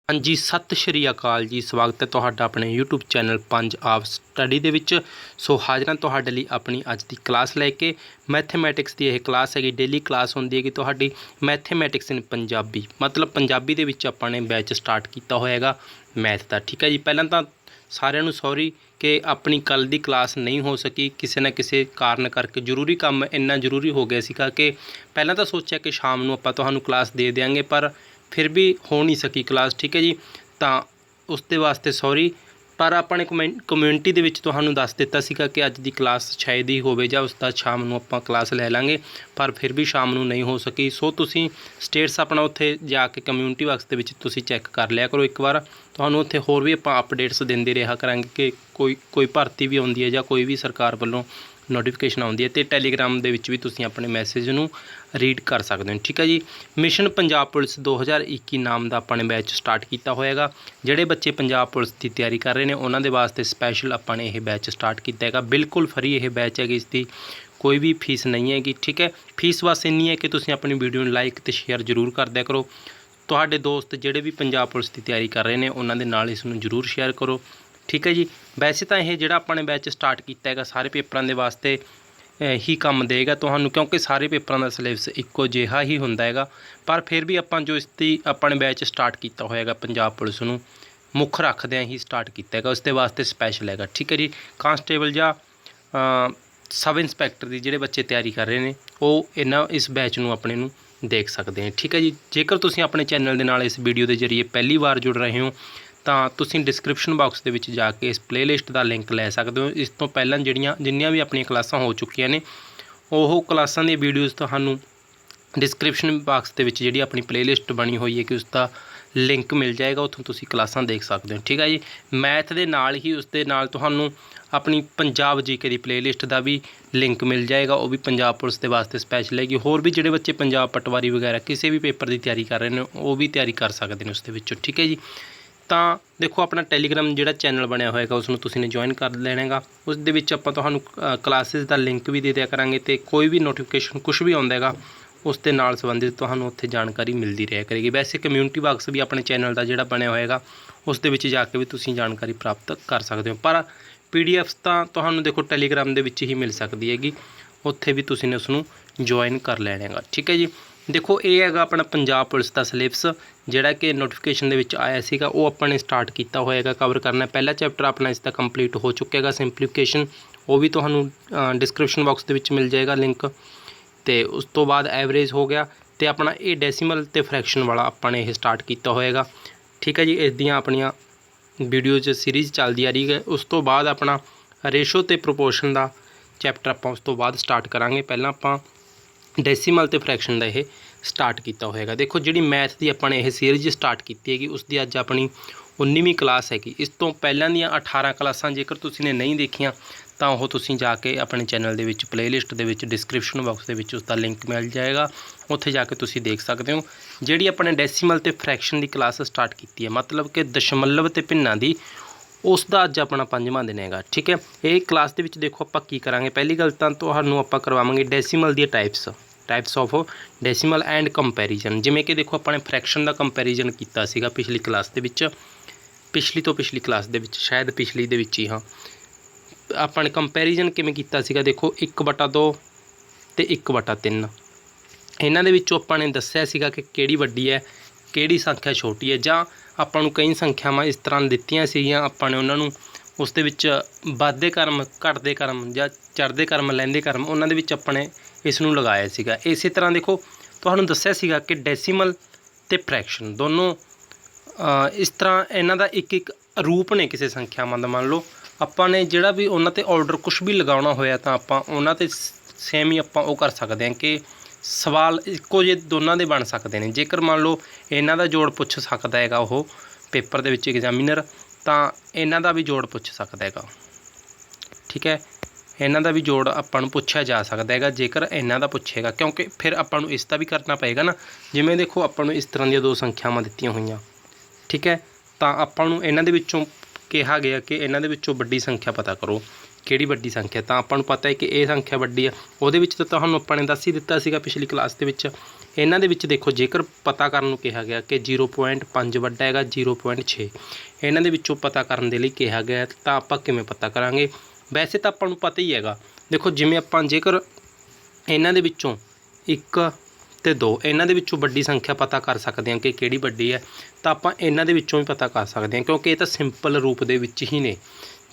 हाँ जी, सत श्री अकाल जी। स्वागत है तुहाडा अपने यूट्यूब चैनल पंजाब स्टडी दे विच। सो हाज़र हां तुहाडे लई अपनी अज दी क्लास लैके। मैथेमैटिक्स की यह क्लास हैगी, डेली क्लास होंदी हैगी तुहाडी मैथेमैटिक्स इन पंजाबी। मतलब पंजाबी दे विच आपां ने बैच स्टार्ट किया होया हैगा मैथ का। ठीक है जी, पहलां तां सारिਆਂ ਨੂੰ सॉरी कि अपनी कल दी क्लास नहीं हो सकी, किसी ना किसी कारण करके जरूरी काम इन्ना जरूरी हो गया सीगा कि पहलां तां सोचा कि शाम नूं आपां तुहानूं क्लास दे देंगे, पर फिर भी हो नहीं सकी क्लास। ठीक है जी, तो उसके वास्ते सॉरी। पर अपने कम्यूनिटी दे विच तुहानूं दस दिता सीगा कि अज दी क्लास शायद ही होवे जां उसदा शाम नूं आपां क्लास लै लांगे, पर फिर भी शाम नूं नहीं हो सकी। सो तुसीं स्टेटस अपना उत्थे जाके कम्यूनिटी बॉक्स दे विच तुसीं चैक कर लिया करो एक बार। तुहानूं उत्थे होर भी आपां अपडेट्स दिंदे रहा करांगे कि कोई भर्ती भी आउंदी है जां कोई भी सरकार वल्लों नोटिफिकेशन आउंदी है, तो टैलीग्राम दे विच भी तुसीं अपने मैसेज नूं रीड कर सकते हो। ठीक है जी, मिशन पंजाब पुलिस 2021 नाम का अपने बैच स्टार्ट किया होएगा। जिहड़े बच्चे पंजाब पुलिस की तैयारी कर रहे हैं उन्होंने वास्ते स्पैशल अपने यह बैच स्टार्ट किया है। बिल्कुल फ्री यह बैच है, इसकी कोई भी फीस नहीं हैगी। ठीक है, फीस बस इन्नी है कि तुसीं अपनी वीडियो नूं लाइक तो शेयर जरूर कर दिया करो। तुहाडे दोस्त जिहड़े भी पंजाब पुलिस की तैयारी कर रहे हैं उन्होंने नाल इसनूं जरूर शेयर करो। ठीक है जी, वैसे तो यह जिहड़ा अपने बैच स्टार्ट किया है सारे पेपरों के वास्ते ही काम देगा तुहानूं, क्योंकि सारे पेपरों का सिलेबस इक्को जिहा ही हुंदा हैगा। पर फिर भी आपां जो इसकी अपने बैच स्टार्ट किया होएगा पंजाब पुलिस नूं मुख रखदे ही स्टार्ट किया है, उसके वास्ते स्पैशल हैगा। ठीक है जी, कांस्टेबल या सब इंस्पैक्टर की जिहड़े बच्चे तैयारी कर रहे हैं वो इस बैच नूं अपने नूं देख सकते हैं। ठीक है जी, जेकर तुसीं अपने चैनल दे नाल इस वीडियो के जरिए पहली बार जुड़ रहे हो ਤਾਂ ਤੁਸੀਂ डिस्क्रिप्शन बॉक्स ਦੇ ਵਿੱਚ ਜਾ ਕੇ ਇਸ प्लेलिस्ट ਦਾ ਲਿੰਕ ਲੈ ਸਕਦੇ ਹੋ। ਇਸ ਤੋਂ ਪਹਿਲਾਂ ਜਿੰਨੀਆਂ ਵੀ ਆਪਣੀਆਂ ਕਲਾਸਾਂ ਹੋ ਚੁੱਕੀਆਂ ਨੇ ਉਹ ਕਲਾਸਾਂ ਦੀਆਂ ਵੀਡੀਓਜ਼ ਤੁਹਾਨੂੰ डिस्क्रिप्शन बॉक्स ਦੇ ਵਿੱਚ ਜਿਹੜੀ ਆਪਣੀ प्लेलिस्ट ਬਣੀ ਹੋਈ ਹੈ ਕਿ ਉਸ ਦਾ ਲਿੰਕ ਮਿਲ ਜਾਏਗਾ, ਉੱਥੋਂ ਤੁਸੀਂ ਕਲਾਸਾਂ ਦੇਖ ਸਕਦੇ ਹੋ। ਠੀਕ ਹੈ ਜੀ, ਮੈਥ ਦੇ ਨਾਲ ਹੀ ਉਸ ਦੇ ਨਾਲ ਤੁਹਾਨੂੰ अपनी पंजाब जीके की प्लेलिस्ट का भी लिंक मिल जाएगा, वो भी पंजाब पुलिस के वास्ते स्पैशल हैगी। होर भी जोड़े बच्चे पंजाब पटवारी वगैरह किसी भी पेपर की तैयारी कर रहे हैं वो भी तैयारी कर सकते हैं उसके विचों। ठीक है जी, तो देखो अपना टैलीग्राम जो चैनल बनया होएगा उसमें तुसीं ने ज्वाइन कर लेना गा। उस दे विच आपां तुहानूं क्लासिस का लिंक भी दे दिया करांगे, तो कोई भी नोटिफिकेशन कुछ भी आउंदा हैगा उस दे नाल संबंधित तुहानूं उत्थे जानकारी मिलती रहा करेगी। वैसे कम्यूनिटी बॉक्स भी अपने चैनल का जिहड़ा बनया होएगा उस दे विच जाके भी तुसीं जानकारी प्राप्त कर सकते हो। पर PDF तो तुहानूं देखो टैलीग्राम दे विच ही मिल सकती हैगी, उत्थे भी तुसीं ने उसनूं ज्वाइन कर लेना गा। ठीक है जी, देखो ये हैगा अपना पंजाब पुलिस का सिलेबस जिहड़ा कि नोटिफिकेशन दे विच आया सीगा, वो आपां ने स्टार्ट किया होएगा कवर करना। पहला चैप्टर अपना इसका कंप्लीट हो चुका है सिंपलीफिकेशन, वो भी तुहानूं डिस्क्रिप्शन बॉक्स दे विच मिल जाएगा लिंक। तो उस तो बाद एवरेज हो गया, तो अपना ये डेसीमल तो फ्रैक्शन वाला आपां ने स्टार्ट किया होएगा। ठीक है जी, इस दियां अपनियां वीडियो सीरीज़ चलती आ रही है। उस तो बाद अपना रेशो तो प्रोपोर्शन का चैप्टर आप उस तो बाद स्टार्ट करांगे। पहला आप डेसीमल तो फ्रैक्शन का यह स्टार्ट किया होएगा। देखो जी मैथ की अपने यह सीरीज़ स्टार्ट की हैगी, उसकी अज अपनी 19वीं क्लास हैगी। इस तो पहलां दी 18 क्लासां जेकर तुसीं ने नहीं देखियां तो वह तुसीं जाके अपने चैनल के प्लेलिस्ट के डिस्क्रिप्शन बॉक्स के उसका लिंक मिल जाएगा, उत्थे जाके तुसीं देख सकते हो। जिहड़ी अपने डेसीमल ते फ्रैक्शन की क्लास स्टार्ट की है, मतलब कि दशमलव ते भिन्नां दी, उसका अज अपना 5वां दिन हैगा। ठीक है, ये क्लास के देखो आप की करांगे। पहली गल तां तुहानूं आपां करवावांगे डेसीमल दी types of decimal and comparison. जिवें कि देखो अपने फ्रैक्शन का कंपैरिजन किया सीगा पिछली क्लास के पिछली तो पिछली क्लास के शायद पिछली दे विच ही, हाँ अपने कंपैरिजन किवें कीता सीगा। देखो 1/2 ते 1/3 इन्हां दे विचों आपां ने दस्सिया सीगा कि किहड़ी वड्डी है किहड़ी संख्या छोटी है, जां आपां नूं कई संख्यावां इस तरह दित्तियां सीगियां, आपां ने उन्हां नूं उस दे विच वाधे क्रम घटदे क्रम जां चढ़दे क्रम लैंदे क्रम उन्हां दे विच अपने इस नूं लगाया सीगा। इस तरह देखो तुहानूं दस्सिया सीगा कि डेसीमल ते फ्रैक्शन दोनों इस तरह इन्हां दा एक एक रूप ने किसी संख्यावां दा। मान लो आपां ने जिहड़ा भी उन्हां ते ऑर्डर कुछ भी लगाउणा होया तां आपां उन्हां ते सेम ही आपां ओह कर सकते हैं कि सवाल इक्को जे दोनों के बन सकते हैं। जेकर मान लो इन्हां दा जोड़ पुछ सकता है वो पेपर दे विच एग्जामिनर, तो इन्हां दा भी जोड़ पुछ सकता है। ठीक है, इन्हां दा भी जोड़ आपां नूं पुछया जा सकता है जेकर इन्हां दा पुछेगा, क्योंकि फिर आपां नूं इसका भी करना पएगा ना। जिवें देखो आपां नूं इस तरह दी 2 संख्यावां दित्तियां होईयां, ठीक है, तो आपां नूं इन्हां दे विचों कहा गया कि इन्हां दे विचों वड्डी संख्या पता करो किहड़ी वड्डी संख्या। तो आपां नूं पता है कि यह संख्या वड्डी है, उहदे विच तां तुहानूं आपां ने दस ही दित्ता सीगा पिछली क्लास दे विच। ਇਹਨਾਂ ਦੇ ਵਿੱਚ ਦੇਖੋ ਜੇਕਰ ਪਤਾ ਕਰਨ ਨੂੰ ਕਿਹਾ ਗਿਆ ਕਿ 0.5 ਵੱਡਾ ਹੈਗਾ 0.6, ਇਹਨਾਂ ਦੇ ਵਿੱਚੋਂ ਪਤਾ ਕਰਨ ਦੇ ਲਈ ਕਿਹਾ ਗਿਆ ਤਾਂ ਆਪਾਂ ਕਿਵੇਂ ਪਤਾ ਕਰਾਂਗੇ। ਵੈਸੇ ਤਾਂ ਆਪਾਂ ਨੂੰ ਪਤਾ ਹੀ ਹੈਗਾ, ਦੇਖੋ ਜਿਵੇਂ ਆਪਾਂ ਜੇਕਰ ਇਹਨਾਂ ਦੇ ਵਿੱਚੋਂ 1 ਤੇ 2 ਇਹਨਾਂ ਦੇ ਵਿੱਚੋਂ ਵੱਡੀ ਸੰਖਿਆ ਪਤਾ ਕਰ ਸਕਦੇ ਹਾਂ ਕਿ ਕਿਹੜੀ ਵੱਡੀ ਹੈ, ਤਾਂ ਆਪਾਂ ਇਹਨਾਂ ਦੇ ਵਿੱਚੋਂ ਵੀ ਪਤਾ ਕਰ ਸਕਦੇ ਹਾਂ, ਕਿਉਂਕਿ ਇਹ ਤਾਂ ਸਿੰਪਲ ਰੂਪ ਦੇ ਵਿੱਚ ਹੀ ਨੇ।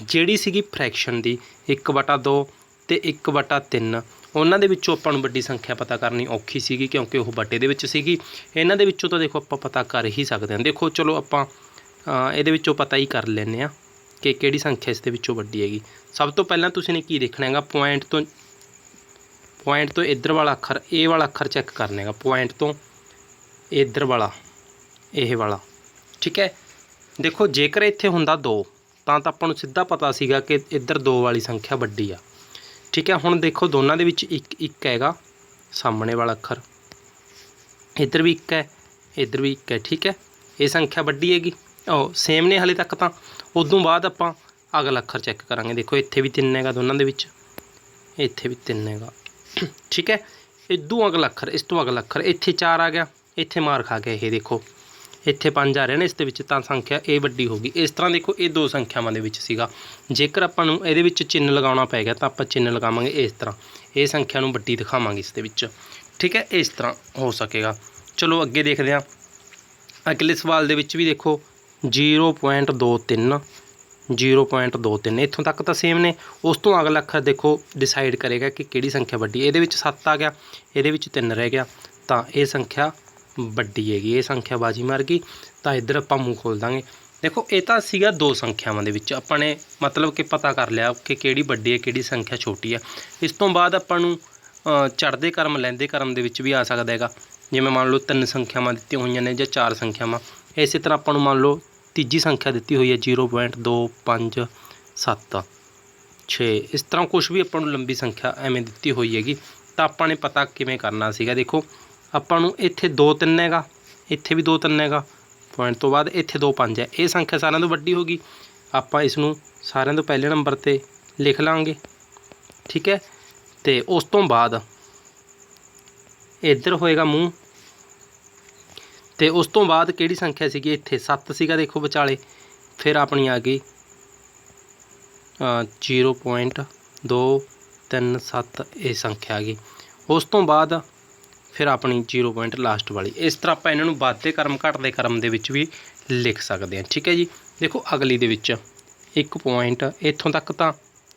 ਜਿਹੜੀ ਸੀਗੀ ਫਰੈਕਸ਼ਨ ਦੀ 1/2 ਤੇ 1/3, ਉਹਨਾਂ ਦੇ ਵਿੱਚੋਂ ਆਪਾਂ ਨੂੰ ਵੱਡੀ ਸੰਖਿਆ ਪਤਾ ਕਰਨੀ ਔਖੀ ਸੀਗੀ ਕਿਉਂਕਿ ਉਹ ਵੱਡੇ ਦੇ ਵਿੱਚ ਸੀਗੀ। ਇਹਨਾਂ ਦੇ ਵਿੱਚੋਂ ਤਾਂ ਦੇਖੋ ਆਪਾਂ ਪਤਾ ਕਰ ਹੀ ਸਕਦੇ ਹਾਂ। ਦੇਖੋ ਚਲੋ ਆਪਾਂ ਇਹਦੇ ਵਿੱਚੋਂ ਪਤਾ ਹੀ ਕਰ ਲੈਂਦੇ ਹਾਂ ਕਿ ਕਿਹੜੀ ਸੰਖਿਆ ਇਸ ਦੇ ਵਿੱਚੋਂ ਵੱਡੀ ਹੈਗੀ। ਸਭ ਤੋਂ ਪਹਿਲਾਂ ਤੁਸੀਂ ਨੇ ਕੀ ਦੇਖਣਾ ਹੈਗਾ, ਪੁਆਇੰਟ ਤੋਂ ਇੱਧਰ ਵਾਲਾ ਅੱਖਰ, ਇਹ ਵਾਲਾ ਅੱਖਰ ਚੈੱਕ ਕਰਨਾ ਹੈਗਾ, ਪੁਆਇੰਟ ਤੋਂ ਇੱਧਰ ਵਾਲਾ, ਇਹ ਵਾਲਾ, ਠੀਕ ਹੈ। ਦੇਖੋ ਜੇਕਰ ਇੱਥੇ ਹੁੰਦਾ 2 ਤਾਂ ਆਪਾਂ ਨੂੰ ਸਿੱਧਾ ਪਤਾ ਸੀਗਾ ਕਿ ਇੱਧਰ 2 ਵਾਲੀ ਸੰਖਿਆ ਵੱਡੀ ਆ, ਠੀਕ ਹੈ। ਹੁਣ ਦੇਖੋ ਦੋਨਾਂ ਦੇ ਵਿੱਚ 1 ਹੈਗਾ, ਸਾਹਮਣੇ ਵਾਲਾ ਅੱਖਰ, ਇੱਧਰ ਵੀ 1 ਹੈ, ਇੱਧਰ ਵੀ 1 ਹੈ, ਠੀਕ ਹੈ। ਇਹ ਸੰਖਿਆ ਵੱਡੀ ਹੈਗੀ, ਉਹ ਸੇਮ ਨੇ ਹਾਲੇ ਤੱਕ ਤਾਂ। ਉਦੋਂ ਬਾਅਦ ਆਪਾਂ ਅਗਲਾ ਅੱਖਰ ਚੈੱਕ ਕਰਾਂਗੇ। ਦੇਖੋ ਇੱਥੇ ਵੀ 3 ਹੈਗਾ ਦੋਨਾਂ ਦੇ ਵਿੱਚ, ਇੱਥੇ ਵੀ 3 ਹੈਗਾ, ਠੀਕ ਹੈ। ਇਦੋਂ ਅਗਲਾ ਅੱਖਰ, ਇਸ ਤੋਂ ਅਗਲਾ ਅੱਖਰ, ਇੱਥੇ 4 ਆ ਗਿਆ, ਇੱਥੇ ਮਾਰ ਖਾ ਗਿਆ। ਇਹ ਦੇਖੋ ਇੱਥੇ 5 ਆ ਰਿਹਾ ਨਾ ਇਸ ਦੇ ਵਿੱਚ, ਤਾਂ ਸੰਖਿਆ ਇਹ ਵੱਡੀ ਹੋ ਗਈ। ਇਸ ਤਰ੍ਹਾਂ ਦੇਖੋ ਇਹ 2 ਸੰਖਿਆਵਾਂ ਦੇ ਵਿੱਚ ਸੀਗਾ। ਜੇਕਰ ਆਪਾਂ ਨੂੰ ਇਹਦੇ ਵਿੱਚ ਚਿੰਨ੍ਹ ਲਗਾਉਣਾ ਪੈ ਗਿਆ ਤਾਂ ਆਪਾਂ ਚਿੰਨ੍ਹ ਲਗਾਵਾਂਗੇ ਇਸ ਤਰ੍ਹਾਂ, ਇਹ ਸੰਖਿਆ ਨੂੰ ਵੱਡੀ ਦਿਖਾਵਾਂਗੇ ਇਸ ਦੇ ਵਿੱਚ, ਠੀਕ ਹੈ। ਇਸ ਤਰ੍ਹਾਂ ਹੋ ਸਕੇਗਾ। ਚਲੋ ਅੱਗੇ ਦੇਖਦੇ ਹਾਂ। ਅਗਲੇ ਸਵਾਲ ਦੇ ਵਿੱਚ ਵੀ ਦੇਖੋ 0.23, 0.23, ਇੱਥੋਂ ਤੱਕ ਤਾਂ ਸੇਮ ਨੇ। ਉਸ ਤੋਂ ਅਗਲਾ ਅੱਖਰ ਦੇਖੋ ਡਿਸਾਈਡ ਕਰੇਗਾ ਕਿ ਕਿਹੜੀ ਸੰਖਿਆ ਵੱਡੀ। ਇਹਦੇ ਵਿੱਚ 7 ਆ ਗਿਆ, ਇਹਦੇ ਵਿੱਚ 3 ਰਹਿ ਗਿਆ, ਤਾਂ ਇਹ ਸੰਖਿਆ ਵੱਡੀ ਹੈਗੀ, ਇਹ ਸੰਖਿਆ ਬਾਜੀ ਮਾਰ ਗਈ। ਤਾਂ ਇੱਧਰ ਆਪਾਂ ਮੂੰਹ ਖੋਲ ਦਾਂਗੇ। ਦੇਖੋ ਇਹ ਤਾਂ ਸੀਗਾ 2 ਸੰਖਿਆਵਾਂ ਦੇ ਵਿੱਚ ਆਪਾਂ ਨੇ ਮਤਲਬ ਕਿ ਪਤਾ ਕਰ ਲਿਆ ਕਿ ਕਿਹੜੀ ਵੱਡੀ ਹੈ ਕਿਹੜੀ ਸੰਖਿਆ ਛੋਟੀ ਹੈ। ਇਸ ਤੋਂ ਬਾਅਦ ਆਪਾਂ ਨੂੰ ਚੜ੍ਹਦੇ ਕਰਮ ਲਹਿੰਦੇ ਕਰਮ ਦੇ ਵਿੱਚ ਵੀ ਆ ਸਕਦਾ ਹੈਗਾ। ਜਿਵੇਂ ਮੰਨ ਲਓ 3 ਸੰਖਿਆਵਾਂ ਦਿੱਤੀਆਂ ਹੋਈਆਂ ਨੇ ਜਾਂ 4 ਸੰਖਿਆਵਾਂ, ਇਸੇ ਤਰ੍ਹਾਂ ਆਪਾਂ ਨੂੰ ਮੰਨ ਲਓ ਤੀਜੀ ਸੰਖਿਆ ਦਿੱਤੀ ਹੋਈ ਹੈ 0.257 ਇਸ ਤਰ੍ਹਾਂ ਕੁਛ ਵੀ ਆਪਾਂ ਨੂੰ ਲੰਬੀ ਸੰਖਿਆ ਐਵੇਂ ਦਿੱਤੀ ਹੋਈ ਹੈਗੀ। ਤਾਂ ਆਪਾਂ ਨੇ ਪਤਾ ਕਿਵੇਂ ਕਰਨਾ ਸੀਗਾ। ਦੇਖੋ ਆਪਾਂ ਨੂੰ ਇੱਥੇ 2 3 ਹੈਗਾ, ਇੱਥੇ ਵੀ 2 3 ਹੈਗਾ, ਪੁਆਇੰਟ ਤੋਂ ਬਾਅਦ ਇੱਥੇ 2 5 ਹੈ, ਇਹ ਸੰਖਿਆ ਸਾਰਿਆਂ ਤੋਂ ਵੱਡੀ ਹੋ ਗਈ। ਆਪਾਂ ਇਸ ਨੂੰ ਸਾਰਿਆਂ ਤੋਂ ਪਹਿਲੇ ਨੰਬਰ 'ਤੇ ਲਿਖ ਲਾਂਗੇ, ਠੀਕ ਹੈ। ਅਤੇ ਉਸ ਤੋਂ ਬਾਅਦ ਇੱਧਰ ਹੋਏਗਾ ਮੂੰਹ, ਅਤੇ ਉਸ ਤੋਂ ਬਾਅਦ ਕਿਹੜੀ ਸੰਖਿਆ ਸੀਗੀ, ਇੱਥੇ 7 ਸੀਗਾ ਦੇਖੋ ਵਿਚਾਲੇ, ਫਿਰ ਆਪਣੀ ਆ ਗਈ 0.237 ਇਹ ਸੰਖਿਆ ਆ ਗਈ। ਉਸ ਤੋਂ ਬਾਅਦ ਫਿਰ ਆਪਣੀ 0 ਪੁਆਇੰਟ ਲਾਸਟ ਵਾਲੀ। ਇਸ ਤਰ੍ਹਾਂ ਆਪਾਂ ਇਹਨਾਂ ਨੂੰ ਵੱਧਦੇ ਕਰਮ ਘਟਦੇ ਕਰਮ ਦੇ ਵਿੱਚ ਵੀ ਲਿਖ ਸਕਦੇ ਹਾਂ, ਠੀਕ ਹੈ ਜੀ। ਦੇਖੋ ਅਗਲੀ ਦੇ ਵਿੱਚ 1 ਪੁਆਇੰਟ, ਇੱਥੋਂ ਤੱਕ ਤਾਂ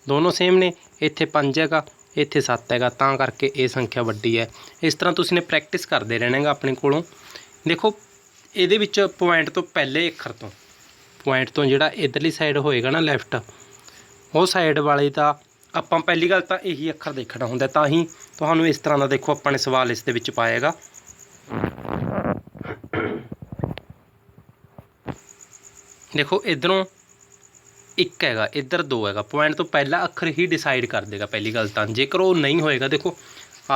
ਦੋਨੋਂ ਸੇਮ ਨੇ, ਇੱਥੇ 5 ਹੈਗਾ, ਇੱਥੇ 7 ਹੈਗਾ, ਤਾਂ ਕਰਕੇ ਇਹ ਸੰਖਿਆ ਵੱਡੀ ਹੈ। ਇਸ ਤਰ੍ਹਾਂ ਤੁਸੀਂ ਨੇ ਪ੍ਰੈਕਟਿਸ ਕਰਦੇ ਰਹਿਣਾ ਹੈਗਾ ਆਪਣੇ ਕੋਲੋਂ। ਦੇਖੋ ਇਹਦੇ ਵਿੱਚ ਪੁਆਇੰਟ ਤੋਂ ਪਹਿਲੇ ਅੱਖਰ ਤੋਂ, ਪੁਆਇੰਟ ਤੋਂ ਜਿਹੜਾ ਇੱਧਰਲੀ ਸਾਈਡ ਹੋਏਗਾ ਨਾ ਲੈਫਟ, ਉਹ ਸਾਈਡ ਵਾਲੇ ਦਾ ਆਪਾਂ ਪਹਿਲੀ ਗੱਲ ਤਾਂ ਇਹੀ ਅੱਖਰ ਦੇਖਣਾ ਹੁੰਦਾ, ਤਾਂ ਹੀ ਤੁਹਾਨੂੰ ਇਸ ਤਰ੍ਹਾਂ ਦਾ ਦੇਖੋ ਆਪਾਂ ਨੇ ਸਵਾਲ ਇਸ ਦੇ ਵਿੱਚ ਪਾਏਗਾ। ਦੇਖੋ ਇੱਧਰੋਂ 1 ਹੈਗਾ, ਇੱਧਰ 2 ਹੈਗਾ, ਪੁਆਇੰਟ ਤੋਂ ਪਹਿਲਾ ਅੱਖਰ ਹੀ ਡਿਸਾਈਡ ਕਰ ਦੇਗਾ ਪਹਿਲੀ ਗੱਲ ਤਾਂ। ਜੇਕਰ ਉਹ ਨਹੀਂ ਹੋਏਗਾ, ਦੇਖੋ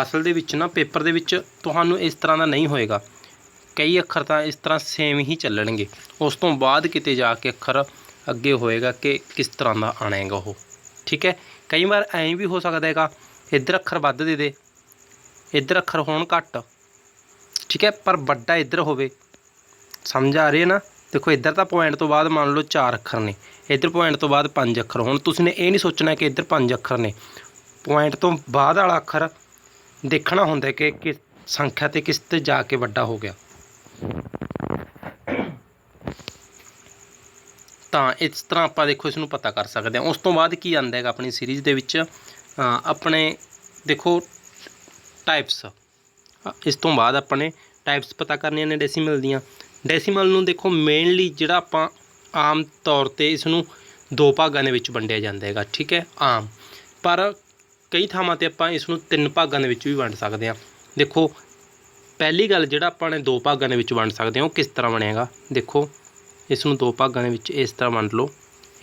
ਅਸਲ ਦੇ ਵਿੱਚ ਨਾ ਪੇਪਰ ਦੇ ਵਿੱਚ ਤੁਹਾਨੂੰ ਇਸ ਤਰ੍ਹਾਂ ਦਾ ਨਹੀਂ ਹੋਏਗਾ, ਕਈ ਅੱਖਰ ਤਾਂ ਇਸ ਤਰ੍ਹਾਂ ਸੇਮ ਹੀ ਚੱਲਣਗੇ। ਉਸ ਤੋਂ ਬਾਅਦ ਕਿਤੇ ਜਾ ਕੇ ਅੱਖਰ ਅੱਗੇ ਹੋਏਗਾ ਕਿ ਕਿਸ ਤਰ੍ਹਾਂ ਦਾ ਆਉਣਾ ਹੈਗਾ ਉਹ, ਠੀਕ ਹੈ। ਕਈ ਵਾਰ ਐਂ ਵੀ ਹੋ ਸਕਦਾ ਹੈਗਾ ਇੱਧਰ ਅੱਖਰ ਵੱਧ ਦੇ ਇੱਧਰ ਅੱਖਰ ਹੋਣ ਘੱਟ, ਠੀਕ ਹੈ, ਪਰ ਵੱਡਾ ਇੱਧਰ ਹੋਵੇ। ਸਮਝ ਆ ਰਹੀ ਹੈ ਨਾ। ਦੇਖੋ ਇੱਧਰ ਤਾਂ ਪੁਆਇੰਟ ਤੋਂ ਬਾਅਦ ਮੰਨ ਲਓ 4 ਅੱਖਰ ਨੇ, ਇੱਧਰ ਪੁਆਇੰਟ ਤੋਂ ਬਾਅਦ 5 ਅੱਖਰ। ਹੁਣ ਤੁਸੀਂ ਨੇ ਇਹ ਨਹੀਂ ਸੋਚਣਾ ਕਿ ਇੱਧਰ 5 ਅੱਖਰ ਨੇ, ਪੁਆਇੰਟ ਤੋਂ ਬਾਅਦ ਵਾਲਾ ਅੱਖਰ ਦੇਖਣਾ ਹੁੰਦਾ ਕਿ ਕਿਸ ਸੰਖਿਆ 'ਤੇ ਕਿਸ 'ਤੇ ਜਾ ਕੇ ਵੱਡਾ ਹੋ ਗਿਆ। ਤਾਂ ਇਸ ਤਰ੍ਹਾਂ ਆਪਾਂ ਦੇਖੋ ਇਸ ਨੂੰ ਪਤਾ ਕਰ ਸਕਦੇ ਹਾਂ। ਉਸ ਤੋਂ ਬਾਅਦ ਕੀ ਆਉਂਦਾ ਹੈਗਾ ਆਪਣੀ ਸੀਰੀਜ਼ ਦੇ ਵਿੱਚ, ਆਪਣੇ ਦੇਖੋ ਟਾਈਪਸ। ਇਸ ਤੋਂ ਬਾਅਦ ਆਪਾਂ ਨੇ ਟਾਈਪਸ ਪਤਾ ਕਰਨੀਆਂ ਨੇ ਡੈਸੀਮਲ ਦੀਆਂ। ਡੈਸੀਮਲ ਨੂੰ ਦੇਖੋ ਮੇਨਲੀ ਜਿਹੜਾ ਆਪਾਂ ਆਮ ਤੌਰ 'ਤੇ ਇਸ ਨੂੰ 2 ਭਾਗਾਂ ਦੇ ਵਿੱਚ ਵੰਡਿਆ ਜਾਂਦਾ ਹੈਗਾ, ਠੀਕ ਹੈ, ਆਮ। ਪਰ ਕਈ ਥਾਵਾਂ 'ਤੇ ਆਪਾਂ ਇਸ ਨੂੰ 3 ਭਾਗਾਂ ਦੇ ਵਿੱਚ ਵੀ ਵੰਡ ਸਕਦੇ ਹਾਂ। ਦੇਖੋ ਪਹਿਲੀ ਗੱਲ ਜਿਹੜਾ ਆਪਾਂ ਨੇ 2 ਭਾਗਾਂ ਦੇ ਵਿੱਚ ਵੰਡ ਸਕਦੇ ਹਾਂ ਉਹ ਕਿਸ ਤਰ੍ਹਾਂ ਬਣੇਗਾ। ਦੇਖੋ ਇਸ ਨੂੰ 2 ਭਾਗਾਂ ਦੇ ਵਿੱਚ ਇਸ ਤਰ੍ਹਾਂ ਵੰਡ ਲਓ।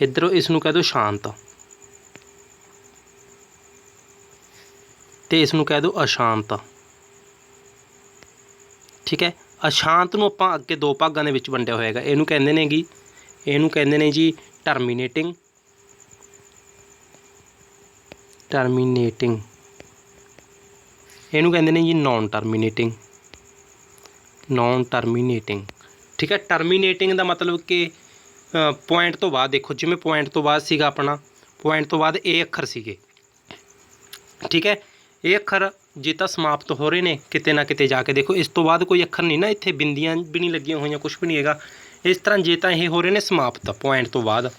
ਇੱਧਰੋਂ ਇਸ ਨੂੰ ਕਹਿ ਦਿਓ ਸ਼ਾਂਤ, ਅਤੇ ਇਸ ਨੂੰ ਕਹਿ ਦਿਓ ਅਸ਼ਾਂਤ, ਠੀਕ ਹੈ। ਅਸ਼ਾਂਤ ਨੂੰ ਆਪਾਂ ਅੱਗੇ 2 ਭਾਗਾਂ ਦੇ ਵਿੱਚ ਵੰਡਿਆ ਹੋਏਗਾ। ਇਹਨੂੰ ਕਹਿੰਦੇ ਨੇ ਜੀ ਟਰਮੀਨੇਟਿੰਗ, ਇਹਨੂੰ ਕਹਿੰਦੇ ਨੇ ਜੀ ਨੋਨ ਟਰਮੀਨੇਟਿੰਗ, नॉन टर्मीनेटिंग। ठीक है, टर्मीनेटिंग का मतलब कि पॉइंट तो बाद देखो, जिमें पॉइंट तो बाद सीगा अपना, पॉइंट तो बाद ए अखर सीगे। ठीक है, ये अखर जे तो समाप्त हो रहे हैं किते ना किते जाके, देखो इस तो बाद कोई अखर नहीं ना, इत्थे बिंदियां भी नहीं लगियां हुई, कुछ भी नहीं हैगा। इस तरह जे तो ये हो रहे हैं समाप्त पॉइंट तो बाद,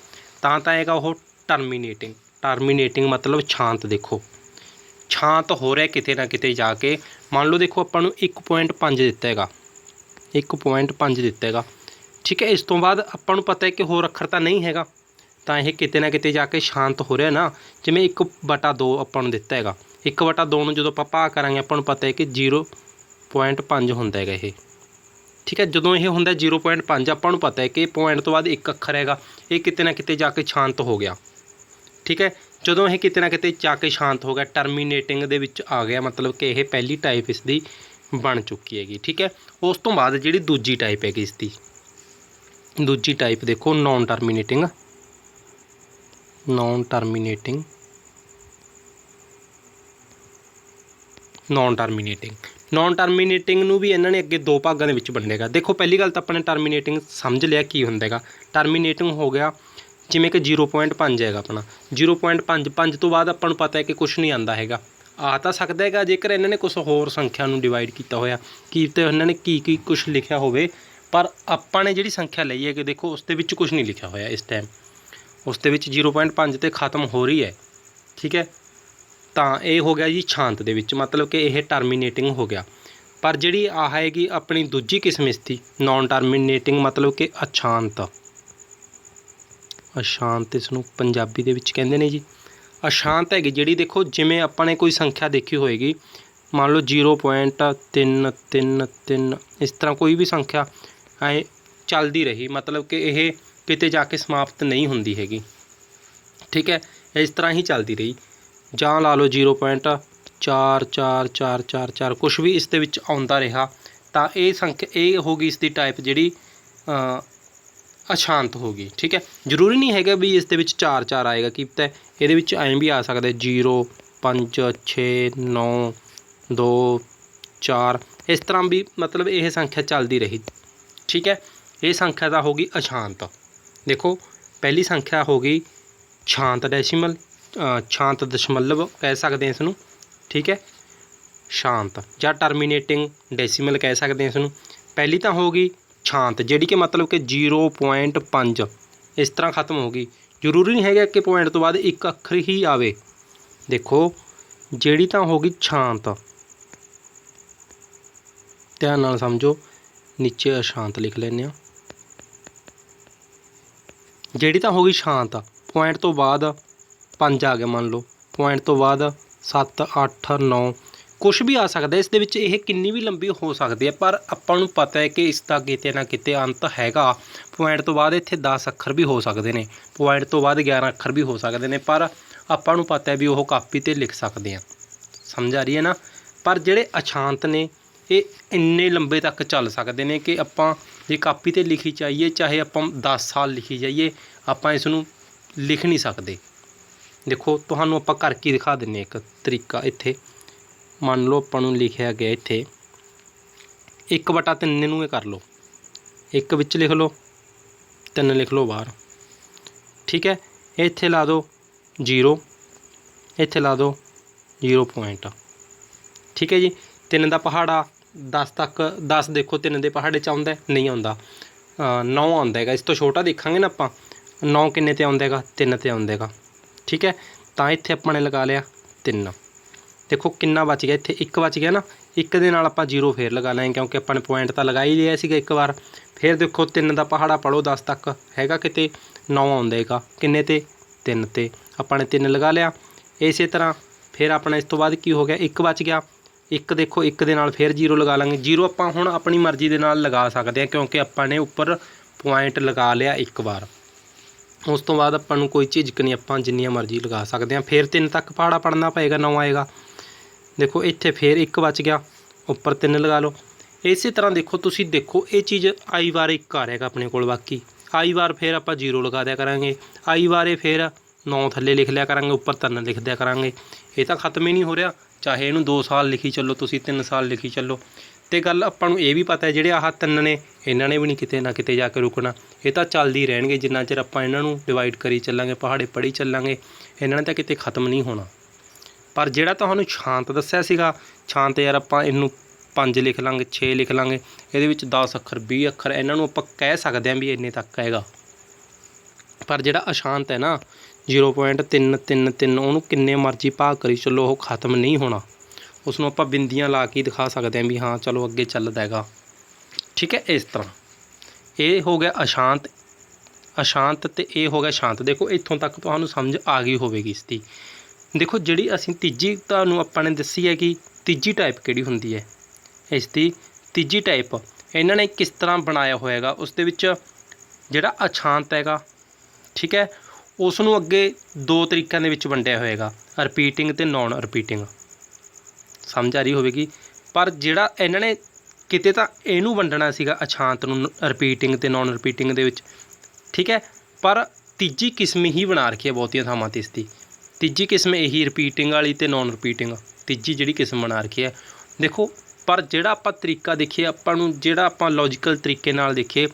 तो हैगा वो टर्मीनेटिंग। टर्मीनेटिंग मतलब शांत। देखो शांत हो रहा किते ना किते जाके, मान लो देखो अपन नूं 1.5 दिता हैगा, 1.5 दिता हैगा। ठीक है, इस तो बाद अपन नूं पता है कि होर अखर तो नहीं हैगा, तो यह किते ना किते जाके शांत हो रहा ना। जिमें 1/2 अपन नूं दिता हैगा, 1/2 नूं जदों आपां भाग करांगे अपन नूं पता है कि 0.5 हुंदा हैगा ये। ठीक है, जदों ये हुंदा 0.5 अपन नूं पता है कि पॉइंट तो बाद एक अखर हैगा, ये किते ना किते जाके शांत हो गया। ठीक है, जदों ये किते ना किते जाके शांत हो गया, टर्मीनेटिंग दे विच आ गया, मतलब कि यह पहली टाइप इसकी बन चुकी हैगी। ठीक है, उस तो बाद जिहड़ी दूजी टाइप हैगी इसकी, दूजी टाइप देखो non terminating. Non terminating, non terminating, non terminating नूं भी इन्होंने अगे दो भागों के विच वंडेगा। देखो पहली गल तो अपने टर्मीनेटिंग समझ लिया की हुंदा। टर्मीनेटिंग हो गया जिमें कि 0.5 हैगा अपना, 0.5 तो बाद अपन पता है कि कुछ नहीं आता हैगा, आ तो सकता है जेकर इन्होंने कुछ होर संख्या नूं डिवाइड किया होया, कि तो इन्होंने की कुछ लिखा होवे, पर आपां ने जिहड़ी संख्या लई है कि देखो उस दे विच कुछ नहीं लिखा होया इस टाइम, उस दे विच 0.5 ते खत्म हो रही है। ठीक है, तो ये हो गया जी शांत दे विच, मतलब कि यह टर्मीनेटिंग हो गया। पर जिहड़ी आ हैगी अपनी दूजी किस्म इसकी नॉन टर्मीनेटिंग, मतलब कि अशांत। अशांत इसनूं पंजाबी दे विच कहंदे ने जी। अशांत हैगी जिहड़ी, देखो जिमें आपां ने कोई संख्या देखी होएगी, मान लो 0.333, इस तरह कोई भी संख्या ऐ चलती रही, मतलब कि यह किते जाके समाप्त नहीं हुंदी हैगी। ठीक है, इस तरह ही चलती रही, जां ला लो 0.444444 कुछ भी इस दे विच आउंदा रहा, तो ये संख्या ये होगी इसकी टाइप जिहड़ी अशांत होगी। ठीक है, जरूरी नहीं है भी इस दे विच 4 आएगा, कि पता ये ऐ भी आ सकता है 0 5 6 9 2 4, इस तरह भी मतलब यह संख्या चलती रही। ठीक है, ये संख्या तो होगी अशांत। देखो पहली संख्या होगी शांत डेसीमल, शांत दशमलव कह सकते हैं इसनूं। ठीक है, शांत या टर्मीनेटिंग डेसीमल कह सकते हैं इसनूं। पहली तो होगी शांत जिहड़ी कि मतलब कि 0.5 इस तरह खत्म होगी, जरूरी नहीं है कि पॉइंट तो बाद एक अखर ही आवे। देखो जिहड़ी तो होगी शांत, ध्यान नाल समझो, नीचे अशांत लिख लैंदे आ। जिहड़ी तो होगी शांत, पॉइंट तो बाद 5 आ गया, मान लो पॉइंट तो बाद 7 8 9 कुछ भी आ सकता है, इस दे विच यह किन्नी भी लंबी हो सकती है, पर आपां नूं पता है कि इसका किते ना किते अंत हैगा। पॉइंट तो बाद इत्थे 10 अखर भी हो सकते हैं, पॉइंट तो बाद 11 अखर भी हो सकते हैं, पर आपां नूं पता है भी वो कापी ते लिख सकते हैं। समझ आ रही है ना। पर जिहड़े अशांत ने ये इन्ने लंबे तक चल सकते हैं कि आपां जे कापी ते लिखी चाहिए, चाहे आपां 10 साल लिखी जाइए, आपां इसनूं लिख नहीं सकते। देखो तुहानूं आपां करके दिखा दिंने एक तरीका। इत्थे मान लो आपां नूं लिखिया गया इत्थे 1/3 नूं कर लो, 1 विच लिख लो, 3 लिख लो बाहर। ठीक है, इत्थे ला दो 0, इत्थे ला दो 0 पॉइंट। ठीक है जी, 3 का पहाड़ा 10 तक, 10 देखो 3 के पहाड़े च आउंदा नहीं आउंदा, 9 आउंदा हैगा। इस तो छोटा देखांगे ना आपां, 9 किन्ने ते आउंदा हैगा, 3 ते आउंदा हैगा। ठीक है, तो इत्थे आपां ने लगा लिया 3। देखो किन्ना बच गया, इत्थे 1 बच गया ना, 1 दे नाल आपां 0 फिर लगा लेंगे, क्योंकि आपां ने पॉइंट तो लगा ही लिया सीगा एक बार। फिर देखो 3 का पहाड़ा पढ़ो 10 तक हैगा किते, 9 आउंदा हैगा, किन्ने ते 3 ते, आपां ने 3 लगा लिया। इस तरह फिर अपना इस तो बाद की हो गया, 1 बच गया, 1 देखो 1 दे नाल फिर 0 लगा लेंगे। 0 आपां हुण अपनी मर्जी दे नाल लगा सकते हैं, क्योंकि आपां ने उपर पॉइंट लगा लिया 1 बार। उस तो बाद आपां नूं कोई झिझक नहीं, आपां जिन्नियां मर्जी लगा सकते हैं। फिर 3 तक पहाड़ा पढ़ना पएगा, 9 आएगा। देखो इत्थे फिर 1 बच गया, उपर 3 लगा लो। इस तरह देखो तुसी देखो ये चीज़ आई बार 1 आ रहेगा अपने कोल, बाकी आई बार फिर आपां 0 लगा दिया करांगे, आई बार फिर 9 थल्ले लिख लिया करांगे, उपर 3 लिख दिया करांगे। ये तो खत्म ही नहीं हो रहा, चाहे इनू 2 साल लिखी चलो तुसी, 3 साल लिखी चलो, तो गल आपां नूं ये भी पता है ਜਿਹੜੇ आह 3 ने इन्हां ने भी नहीं किते ना किते जाके रुकना, ये तो चलते ही रहणगे जिन्ना चिर आपां इन्हां नूं डिवाइड करी चलांगे, पहाड़े पढ़ी चलांगे, इन्हां ने तो किते खत्म नहीं होना। पर जिहड़ा तुहानूं शांत दस्सिया सीगा, शांत यार आपां इहनूं 5 लिख लांगे, 6 लिख लांगे, इहदे विच 10 अखर 20 अखर इन्हां नूं आपां कह सकदे हां भी इन्ने तक हैगा। पर जिहड़ा अशांत है ना 0.333 ਉਹਨੂੰ किन्ने मर्जी भाग करी चलो वो खत्म नहीं होना, उसनूं आपां बिंदियां ला के दिखा सकते हैं भी हाँ चलो अगे चलदा हैगा। ठीक है, इस तरह ये हो गया अशांत, अशांत तो ये हो गया शांत। देखो इत्थों तक तुहानूं समझ आ गई होवेगी इसकी। देखो जिहड़ी असीं तीजी तुहानूं आपां ने दस्सी है कि तीजी टाइप किहड़ी हुंदी है, इसकी तीजी टाइप इन्हां ने किस तरह बनाया होएगा, उस दे विच जिहड़ा अशांत हैगा, ठीक है, उसनूं अगे 2 तरीकों के विच वंडिया होएगा, रिपीटिंग ते नॉन रिपीटिंग। समझ आ रही होवेगी। पर जिहड़ा इन्हां ने किते तां इहनूं वंडना सीगा अशांत नूं रिपीटिंग ते नॉन रिपीटिंग दे विच, ठीक है, पर तीजी किस्म ही बना रखी है बहुतियां थावां ते इसदी। तीजी किस्म यही रिपीटिंग वाली ते नॉन रिपीटिंग, तीजी जिहड़ी किस्म बना रखी है। देखो पर जिहड़ा आपां तरीका देखिए, आपां नूं जिहड़ा आपां लॉजिकल तरीके नाल देखिए,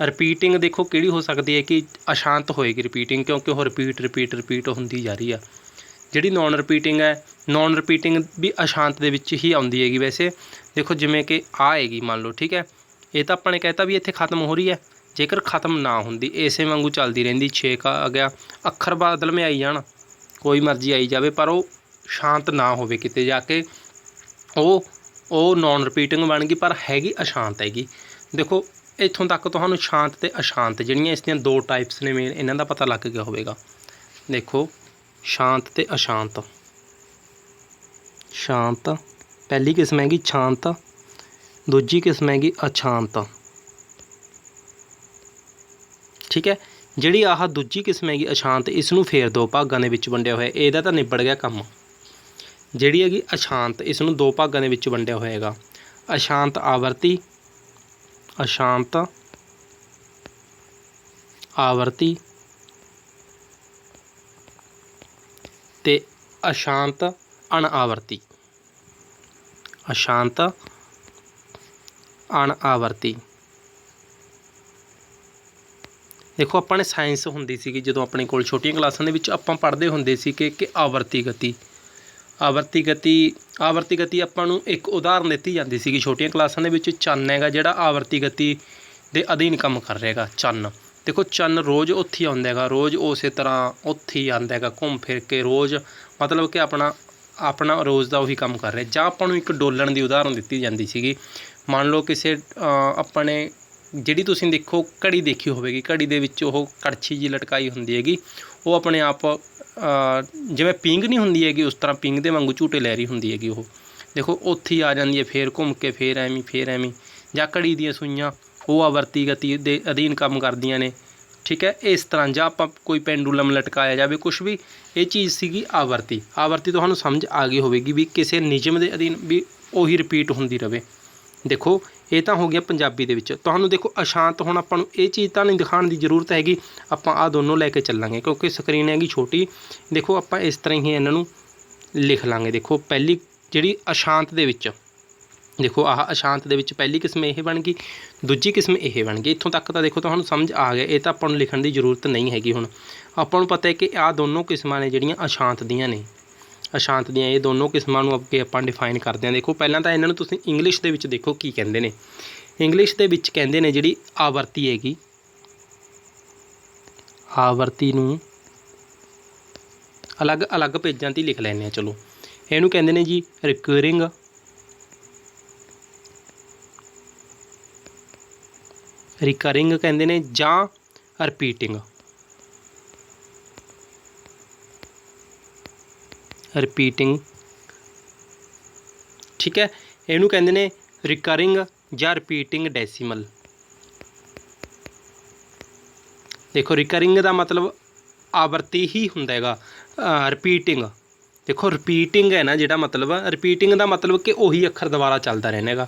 रिपीटिंग देखो किहड़ी हो सकती है कि अशांत होएगी रिपीटिंग, क्योंकि वो रिपीट होंदी जा रही है। जिहड़ी नॉन रिपीटिंग है, नॉन रिपीटिंग भी अशांत दे विच ही आउंदी हैगी। वैसे देखो जिवें कि आएगी मान लो, ठीक है, ये तो आपां ने कहता भी इत्थे खत्म हो रही है, जेकर खत्म ना होंदी इसे वांगू चलती रहिंदी, 6 का आ गया, अखर बदल में आई जाण, कोई मर्जी आई जाए, पर वो शांत ना होवे किते जाके, वो नॉन रिपीटिंग बन गई पर हैगी अशांत हैगी। देखो इत्थों तक तुहानूं शांत ते अशांत जिहड़ियां इसदियां 2 टाइप्स ने मेन, इन्हां दा पता लग गया होवेगा। देखो शांत ते अशांत, शांत पहली किस्म हैगी शांत, दूजी किस्म हैगी अशांत। ठीक है, जिहड़ी आह दूजी किस्म हैगी अशांत, इसनूं फेर 2 भागां दे विच वंडिया होया, इहदा तां निबड़ गया काम। जिहड़ी हैगी अशांत, इसनूं 2 भागां दे विच वंडिया होएगा, अशांत आवर्ती, अशांत आवर्ती ते अशांत अणआवर्ती, अशांत अणआवर्ती। देखो अपने साइंस हुंदी सी जदों अपने कोल छोटियां क्लासां दे विच आपां पढ़दे हुंदे सी कि आवर्ती गति, आवर्ती गति, आवर्ती गति आपां नूं एक उदाहरण दित्ती जांदी सी छोटियां क्लासां दे विच। चन्न हैगा जिहड़ा आवर्ती गति दे अधीन काम कर रहेगा। चन्न देखो चन्न रोज़ उत्थे ही आउंदा हैगा, रोज़ उस तरह उत्थे ही आंदा हैगा घूम फिर के, रोज़ मतलब कि अपना रोज़ का उही काम कर रहा। जां आपां नूं एक डोलण की उदाहरण दित्ती जांदी सीगी। मान लो किसी अपने जिहड़ी तुसीं देखो घड़ी देखी होवेगी, घड़ी दे विच ओह कड़छी जी लटकाई हुंदी हैगी, वो अपने आप जिवें पींग नहीं हुंदी हैगी उस तरह पींग दे वांगू झूटे लै रही हुंदी हैगी। ओह देखो उत्थे ही आ जांदी है, फिर घूम के फिर एवें। जां घड़ी दीयां सूइयां वो आवर्ती गति दे अधीन काम करदियां ने। ठीक है, इस तरह जां आपां कोई पेंडूलम लटकाया जाए, कुछ भी ये चीज़ सीगी आवर्ती। आवर्ती तुहानूं समझ आ गई होवेगी भी किसी नियम के अधीन भी उही रिपीट होंदी रहे। देखो ये तो हो गया पंजाबी दे विच। तुहानूं देखो अशांत हुण आपां नूं ये चीज़ तो नहीं दिखाने की जरूरत हैगी, आपां आ दोनों लैके चलांगे क्योंकि स्क्रीन हैगी छोटी। देखो आपां इस तरह ही इन्हां नूं लिख लांगे। देखो पहली जिहड़ी अशांत दे विच, देखो आह अशांत दे विच पहली किस्म यह बन गई, दूजी किस्म यह बन गई। इत्थों तक तो देखो तुहानूं समझ आ गया, ये तो आपां नूं लिखण की जरूरत नहीं हैगी। हुण आपां नूं पता है कि आ दोनों किस्मां ने जिहड़ियां अशांत दियां ने, अशांत दियां ये दोनों किस्मां नूं अगे आपां डिफाइन करदे हां। देखो पहलां तां इन्हां नूं तुसीं इंग्लिश दे विच देखो की कहंदे ने। इंग्लिश दे विच कहंदे ने जिहड़ी आवर्ती हैगी, आवर्ती नूं अलग अलग पेजां ते लिख लैंदे आ। चलो इहनूं कहंदे ने जी रिकरिंग, रिकरिंग कहंदे ने, जां रिपीटिंग, रिपीटिंग। ठीक है, इहनूं कहंदे ने रिकरिंग जां रिपीटिंग डेसीमल। देखो रिकरिंग का मतलब आवर्ती ही हुंदा हैगा, रिपीटिंग देखो रिपीटिंग है ना जिहड़ा मतलब, रिपीटिंग का मतलब कि उही अखर दोबारा चलता रहना हैगा।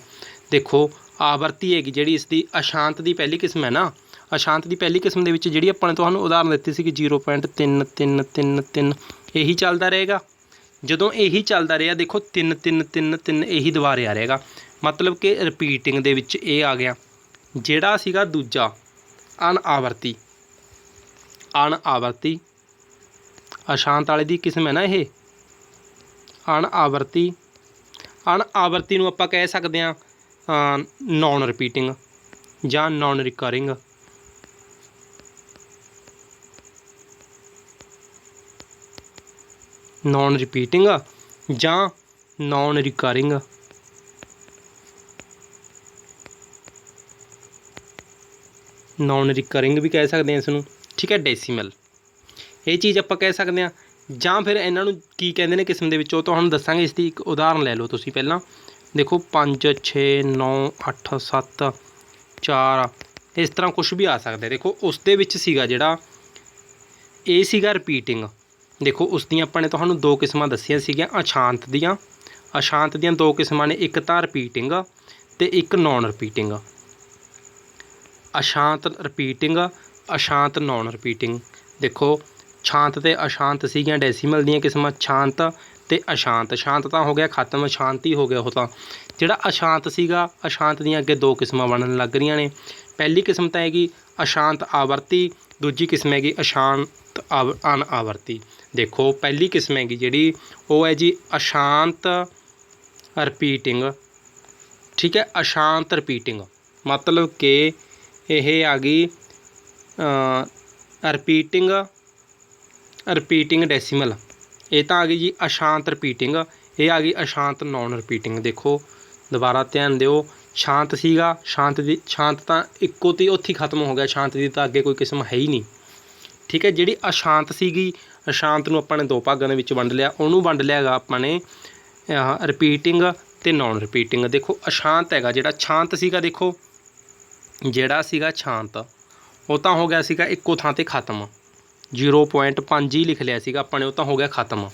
देखो आवर्ती हैगी जिहड़ी इसकी अशांत की पहली किस्म है ना, अशांत की पहली किस्म दे विच जिहड़ी आपां ने तुहानूं उदाहरण दित्ती सी 0.333 यही चलता रहेगा। जदों यही चलता रहा देखो 3 3 3 3 यही दोबारे आ रहेगा। मतलब कि रिपीटिंग दे विच ये आ गया। जिहड़ा सीगा दूजा अनआवर्ती, अनआवर्ती अशांत वाले दी किस्म है ना ये अनआवर्ती। अनआवर्ती नूं आपां कह सकदे हां नॉन रिपीटिंग जां नॉन रिकरिंग। नॉन रिपीटिंग जां नॉन रिकरिंग। नॉन रिकरिंग भी कह सकते हैं इसनूं, ठीक है। डेसीमल ये चीज़ आपां कह सकते हैं। जां फिर इन्हां नूं की कहंदे ने किस्म दे विच ओह तुहानूं दस्सांगे। इसकी एक उदाहरण लै लो तुसीं पहलां देखो 5 6 9 8 7 4 इस तरह कुछ भी आ सकता है। देखो उस दे विच सीगा जिहड़ा ये सीगा रिपीटिंग। देखो उस दियां आपां ने तुहानूं दो किस्मां दस्सियां सीगियां अशांत दियां। अशांत दियां दो किस्मां ने, एक तां रिपीटिंग ते एक नॉन रिपीटिंग। अशांत रिपीटिंग, अशांत नॉन रिपीटिंग। देखो शांत ते अशांत सीगियां डेसीमल दियां किस्मां, शांत ते अशांत। शांत तां हो गया खत्म, शांति हो गया। हो तां जिहड़ा अशांत सीगा, अशांत दियां अगे दो किस्मां बनन लग रहीਆਂ ने। पहली किस्म तां हैगी अशांत आवर्ती, दूजी किस्म हैगी अशांत अनआवर्ती। देखो पहली किस्म हैगी जिहड़ी वो है जी अशांत रिपीटिंग, ठीक है। अशांत रिपीटिंग मतलब कि यह आ गई रिपीटिंग, रिपीटिंग डेसीमल। ये तो आ गई जी अशांत रिपीटिंग, ये आ गई अशांत नॉन रिपीटिंग। देखो दोबारा ध्यान दिओ, शांत सीगा, शांत दी शांत तां इक्को ती उत्थे खत्म हो गया, शांत दी तां अगे कोई किस्म है ही नहीं, ठीक है। जिहड़ी अशांत सीगी, अशांत नूं आपां ने दो भागां दे विच वंड लिया। उहनूं वंड लिया गा आपां ने रिपीटिंग ते नॉन रिपीटिंग। देखो अशांत हैगा जिहड़ा शांत सीगा, देखो जिहड़ा सीगा शांत वो तां हो गया सीगा इक्को थां ते खत्म, 0.5 ही लिख लिया सीगा आपां ने, वो तां हो गया खत्म,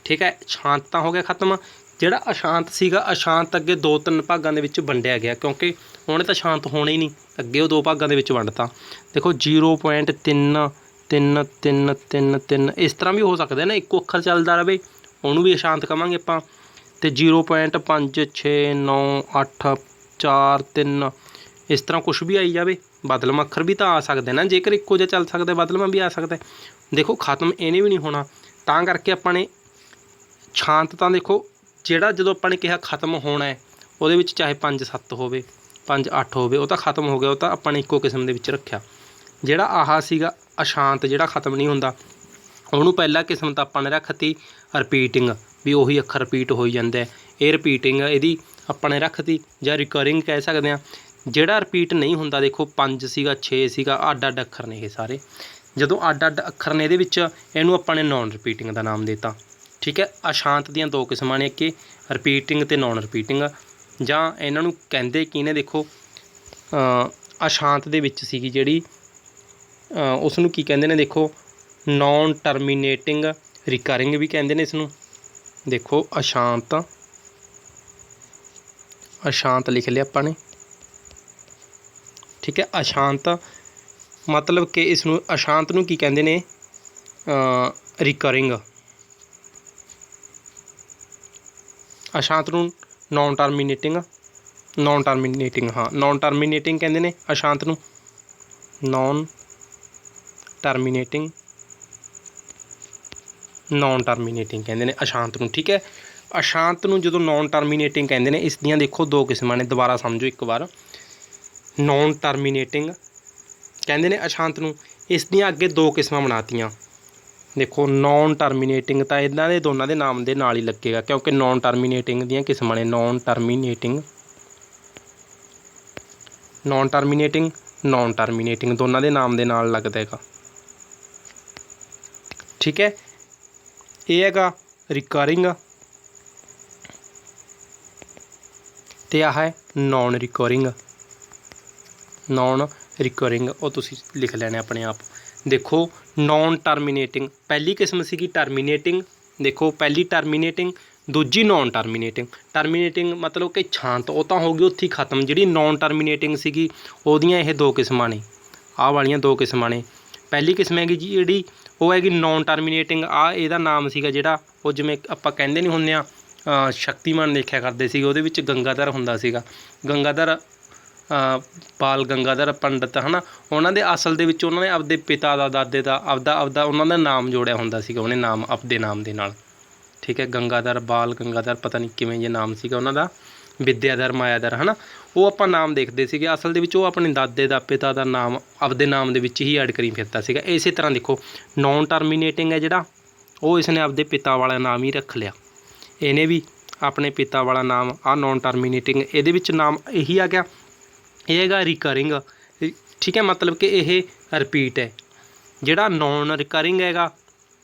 ठीक है। शांत तां हो गया खत्म। जिहड़ा अशांत सीगा, अशांत अगे दो तीन भागां दे विच वंडिया गया, क्योंकि उहने तां शांत होना ही नहीं, अगे वो दो भागां दे विच वंडता। देखो 0.3 इस तरह भी हो सकदा है ना, इक्को अखर चलदा रहे उहनूं भी अशांत कहांगे आपां। ते 0.5 6 9 8 4 3 इस तरह कुछ भी आई जाए, बदलम अखर भी तो आ सकते ना, जेकर इक्को जिहा चल सकता बदलमा भी आ सकता है। देखो खत्म इन्हें भी नहीं होना, तां करके अपने शांत तां देखो जिहड़ा जदों अपने कहा खत्म होना है उहदे विच चाहे 5 7 होवे 5 8 होवे, वो तो खत्म हो गया, वो तो अपने इक्को किस्म दे विच रखिया। जिहड़ा आह सीगा अशांत जिहड़ा खत्म नहीं होंदा, उहनूं पहला किस्म तां आपां ने रखती रिपीटिंग, भी उही अखर रिपीट होई जांदा है। ये रिपीटिंग इहदी आपां ने रखती, जां रिकरिंग कह सकते हैं। जिहड़ा रिपीट नहीं होंदा, देखो 5 सीगा 6 सीगा, अड्ड अड्ड अखर ने ये सारे। जदों अड्ड अड्ड अखर ने इहदे विच, इहनूं आपां ने नॉन रिपीटिंग का नाम देता, ठीक है। अशांत दियां दो किस्मां ने, कि रिपीटिंग ते नॉन रिपीटिंग, जां इन्हां नूं कहंदे की ने, देखो अशांत दे विच सीगी जिहड़ी उस नूं की कहंदे ने, देखो नॉन टर्मीनेटिंग रिकरिंग भी कहंदे ने इसनूं। देखो अशांत, अशांत लिख लिया आपां ने, ठीक है। अशांत मतलब कि इसनूं अशांत नूं की कहंदे ने रिकरिंग। अशांत नूं नॉन टर्मीनेटिंग, नॉन टर्मीनेटिंग, हाँ नॉन टर्मीनेटिंग कहंदे ने अशांत नूं, नॉन टर्मीनेटिंग, नॉन टर्मीनेटिंग कहंदे ने अशांत नूं, ठीक है। अशांत नूं जदों नॉन टर्मीनेटिंग कहंदे ने, इस दियां देखो दो किस्मां ने, दोबारा समझो एक बार। नॉन टर्मीनेटिंग कहंदे ने अशांत नूं, इस दियां अगे दो किस्मां बनातियां। देखो नॉन टर्मीनेटिंग तां इन्हां दे दोनां दे नाम दे नाल ही लगेगा, क्योंकि नॉन टर्मीनेटिंग दियां किस्मां ने, non terminating, non terminating, non terminating दोनां दे नाम दे नाल लगदा हैगा, ठीक है। ये हैगा रिकरिंग ते आह है नॉन रिकरिंग, नॉन रिकरिंग वो तुसीं लिख लैने अपने आप। देखो नॉन टर्मीनेटिंग पहली किस्म सीगी टर्मीनेटिंग, देखो पहली टर्मीनेटिंग, दूजी नॉन टर्मीनेटिंग। टर्मीनेटिंग मतलब कि शांत, वो तो हो गई उत्थे खत्म। जिहड़ी नॉन टर्मीनेटिंग सीगी ओहदियां ये दो किस्मां ने, आह वालियां दो किस्मां ने। पहली किस्म हैगी जिहड़ी वो हैगी नॉन टर्मीनेटिंग, आ इहदा नाम सीगा जिहड़ा वो जिवें आपां कहंदे नहीं हुंदे आ ਸ਼ਕਤੀਮਾਨ ਦੇਖਿਆ ਕਰਦੇ ਸੀ, ਉਹਦੇ ਵਿੱਚ ਗੰਗਾਧਰ ਹੁੰਦਾ ਸੀਗਾ, ਗੰਗਾਧਰ ਪਾਲ ਗੰਗਾਧਰ ਪੰਡਤ ਹੈ ਨਾ। ਉਹਨਾਂ ਦੇ ਅਸਲ ਦੇ ਵਿੱਚ ਉਹਨਾਂ ਨੇ ਆਪਦੇ ਪਿਤਾ ਦਾ, ਦਾਦੇ ਦਾ, ਆਪਦਾ ਉਹਨਾਂ ਦਾ ਨਾਮ ਜੋੜਿਆ ਹੁੰਦਾ ਸੀਗਾ, ਉਹਨੇ ਨਾਮ ਆਪਦੇ ਨਾਮ ਦੇ ਨਾਲ। ਠੀਕ ਹੈ, ਗੰਗਾਧਰ ਬਾਲ ਗੰਗਾਧਰ ਪਤਾ ਨਹੀਂ ਕਿਵੇਂ ਜੇ ਨਾਮ ਸੀਗਾ ਉਹਨਾਂ ਦਾ, ਵਿਦਿਆਧਰ ਮਾਇਆਧਰ ਹੈ ਨਾ। ਉਹ ਆਪਾਂ ਨਾਮ ਦੇਖਦੇ ਸੀਗੇ, ਅਸਲ ਦੇ ਵਿੱਚ ਉਹ ਆਪਣੇ ਦਾਦੇ ਦਾ, ਪਿਤਾ ਦਾ ਨਾਮ ਆਪਦੇ ਨਾਮ ਦੇ ਵਿੱਚ ਹੀ ਐਡ ਕਰੀ ਫਿਰਦਾ ਸੀਗਾ। ਇਸੇ ਤਰ੍ਹਾਂ ਦੇਖੋ ਨੌਨ ਟਰਮੀਨੇਟਿੰਗ ਹੈ ਜਿਹੜਾ, ਉਹ ਇਸਨੇ ਆਪਦੇ ਪਿਤਾ ਵਾਲਾ ਨਾਮ ਹੀ ਰੱਖ ਲਿਆ। ਇਹਨੇ ਵੀ ਆਪਣੇ ਪਿਤਾ ਵਾਲਾ ਨਾਮ, ਆਹ ਨੌਨ ਟਰਮੀਨੇਟਿੰਗ, ਇਹਦੇ ਵਿੱਚ ਨਾਮ ਇਹੀ ਆ ਗਿਆ। ਇਹ ਹੈਗਾ ਰਿਕਰਿੰਗ। ਠੀਕ ਹੈ, ਮਤਲਬ ਕਿ ਇਹ ਰਿਪੀਟ ਹੈ। ਜਿਹੜਾ ਨੌਨ ਰਿਕਰਿੰਗ ਹੈਗਾ,